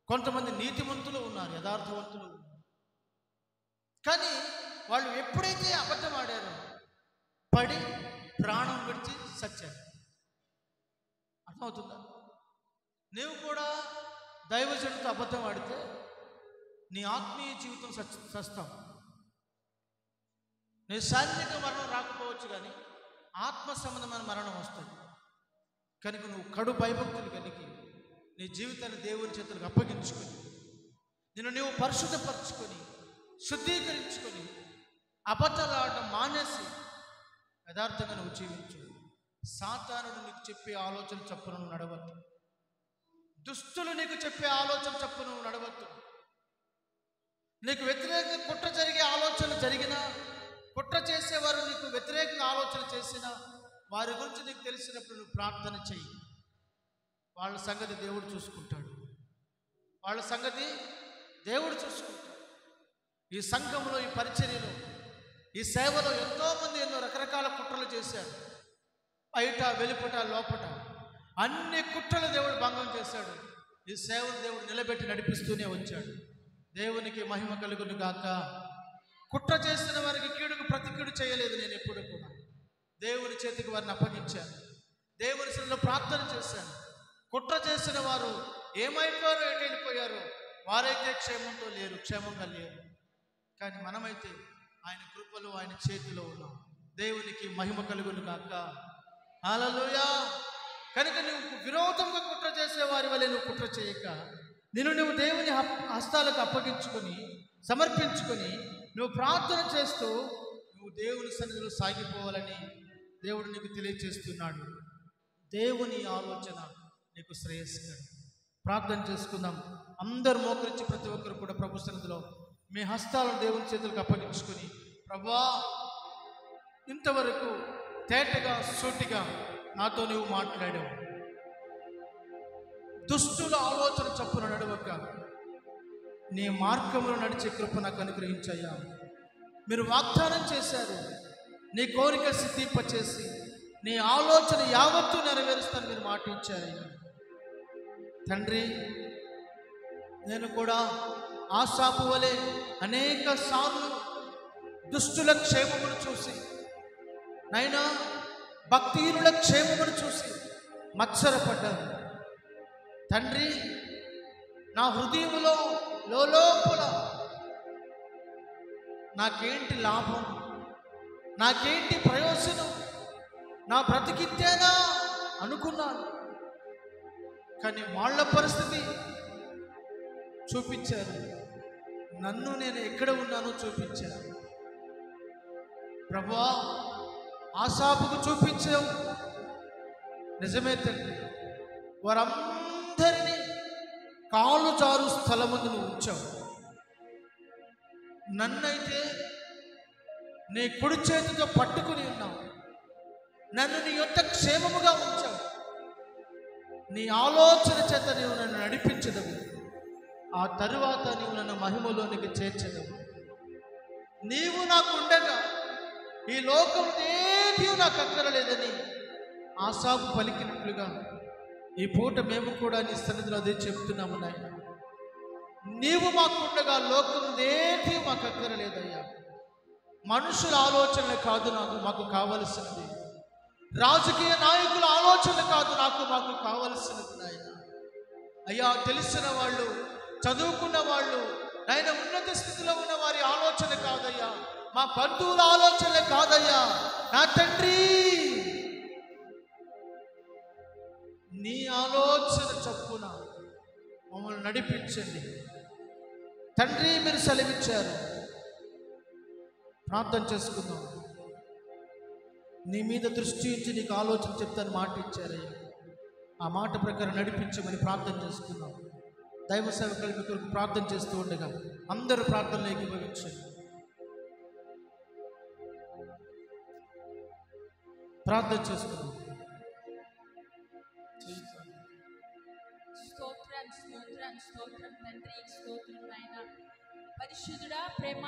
కొంతమంది నీతిమంతులు ఉన్నారు, యథార్థవంతులు ఉన్నారు. కానీ వాళ్ళు ఎప్పుడైతే అబద్ధం ఆడారో పడి ప్రాణం విడిచి సచ్చారు. అర్థమవుతుందా? నీవు కూడా దైవజనుడితో అబద్ధం ఆడితే నీ ఆత్మీయ జీవితం సస్తాం. నీ శారీరక మరణం రాకపోవచ్చు, కానీ ఆత్మ సంబంధమైన మరణం వస్తుంది. కనుక నువ్వు కడు భయభక్తులు కలిగి నీ జీవితాన్ని దేవుని చేతులకు అప్పగించుకొని నీవు పరిశుద్ధపరచుకొని శుద్ధీకరించుకొని అబద్ధాలు ఆడటం మానేసి యథార్థంగా నువ్వు జీవించు. సాతానుడు నీకు చెప్పే ఆలోచన చప్పున నువ్వు నడవద్దు. దుష్టులు నీకు చెప్పే ఆలోచన చప్పున నువ్వు నడవద్దు. నీకు వ్యతిరేకంగా కుట్ర జరిగే ఆలోచనలు జరిగినా, కుట్ర చేసేవారు నీకు వ్యతిరేకంగా ఆలోచన చేసినా, వారి గురించి నీకు తెలిసినప్పుడు నువ్వు ప్రార్థన చెయ్యి. వాళ్ళ సంగతి దేవుడు చూసుకుంటాడు. వాళ్ళ సంగతి దేవుడు చూసుకుంటాడు. ఈ సంఘంలో, ఈ పరిచర్యలో, ఈ సేవలో ఎంతోమంది ఎన్నో రకరకాల కుట్రలు చేశారు. బయట, వెలుపట, లోపట అన్ని కుట్రలు దేవుడు భంగం చేశాడు. ఈ సేవను దేవుడు నిలబెట్టి నడిపిస్తూనే వచ్చాడు. దేవునికి మహిమ కలుగును గాక. కుట్ర చేసిన వారికి కీడుకు ప్రతి కీడు చేయలేదు నేను ఎప్పుడు కూడా. దేవుని చేతికి వారిని అప్పగించాను. దేవుని సన్నిధిలో ప్రార్థన చేశాను. కుట్ర చేసిన వారు ఏమైపోయారో, ఎటు వెళ్ళిపోయారో, వారైతే క్షేమంతో లేరు, క్షేమంగా లేరు. కానీ మనమైతే ఆయన కృపలో, ఆయన చేతిలో ఉన్నాం. దేవునికి మహిమ కలుగును గాక. హల్లెలూయా. కనుక నువ్వు విరోధంగా కుట్ర చేసే వారి వలె నువ్వు కుట్ర చేయక, నువ్వు దేవుని హస్తాలకు అప్పగించుకొని, సమర్పించుకొని, నువ్వు ప్రార్థన చేస్తూ నువ్వు దేవుని సన్నిధిలో సాగిపోవాలని దేవుడు నీకు తెలియజేస్తున్నాడు. దేవుని ఆలోచన నీకు శ్రేయస్కరం. ప్రార్థన చేసుకుందాం. అందరు మోకరించి ప్రతి ఒక్కరు కూడా ప్రభు సన్నిధిలో మీ హస్తాలను దేవుని చేతులకు అప్పగించుకొని, ప్రభువా, ఇంతవరకు తేటగా సూటిగా నాతో నువ్వు మాట్లాడావు. దుష్టుల ఆలోచన చప్పున నడవక నీ మార్గములు నడిచే కృప నాకు అనుగ్రహించయ్యా. మీరు వాగ్దానం చేశారు, నీ కోరిక సిద్ధింపచేసి నీ ఆలోచన యావత్తు నెరవేరుస్తాను మీరు మాట ఇచ్చారయ్యా. తండ్రి, నేను కూడా ఆశాపు వలె అనేక సార్లు దుష్టుల క్షేమమును చూసి, నైనా భక్తిహీనుల క్షేమమును చూసి మత్సరపడ్డాను. తండ్రి, నా హృదయములో లోపల నాకేంటి లాభం, నాకేంటి ప్రయోజనం, నా బ్రతికితేనా అనుకున్నాను. కానీ వాళ్ళ పరిస్థితి చూపించారు, నన్ను నేను ఎక్కడ ఉన్నానో చూపించాను. ప్రభువా, ఆశాపుకు చూపించావు, నిజమే తండ్రి. వారందరినీ కాలు జారు స్థలముందు నువ్వు ఉంచావు. నన్నైతే నీ కుడి చేతితో పట్టుకుని ఉన్నావు. నన్ను నీ యొక్క క్షేమముగా ఉంచావు. నీ ఆలోచన చేత నీవు నన్ను నడిపించదవు. ఆ తరువాత నీవు నన్ను మహిమలోనికి చేర్చదవు. నీవు నాకు ఉండగా ఈ లోకం ఏది నాకు అక్కరలేదని ఆశాపు పలికినట్లుగా ఈ పూట మేము కూడా నీ సన్నిధిలో అదే చెప్తున్నాము నాయన. నీవు మాకుండగా లోకం ఏది మాకు అక్కరలేదయ్యా. మనుషుల ఆలోచనలు కాదు మాకు కావలసినది, రాజకీయ నాయకుల ఆలోచనలు కాదు మాకు కావలసినది నాయన. అయ్యా, తెలిసిన వాళ్ళు, చదువుకున్న వాళ్ళు, ఆయన ఉన్నత స్థితిలో ఉన్న వారి ఆలోచన కాదయ్యా, మా బంధువుల ఆలోచనలే కాదయ్యా. నా తండ్రి, నీ ఆలోచన చొప్పున మమ్మల్ని నడిపించండి తండ్రి. మీరు సెలవిచ్చారు. ప్రార్థన చేసుకుందాం. నీ మీద దృష్టి ఉంచి నీకు ఆలోచన చెప్తాను మాట ఇచ్చారయ్యా. ఆ మాట ప్రకారం నడిపించమని ప్రార్థన చేసుకుందాం. దైవ సేవకుల కొరకు ప్రార్థన చేస్తూ ఉండగా అందరూ ప్రార్థనలో ఏకీభవించండి. ప్రార్థన చేసుకుందాం. స్తోత్రం స్తోత్రం స్తోత్రం తండ్రి, స్తోత్రం నాయన. పరిశుద్ధుడా, ప్రేమ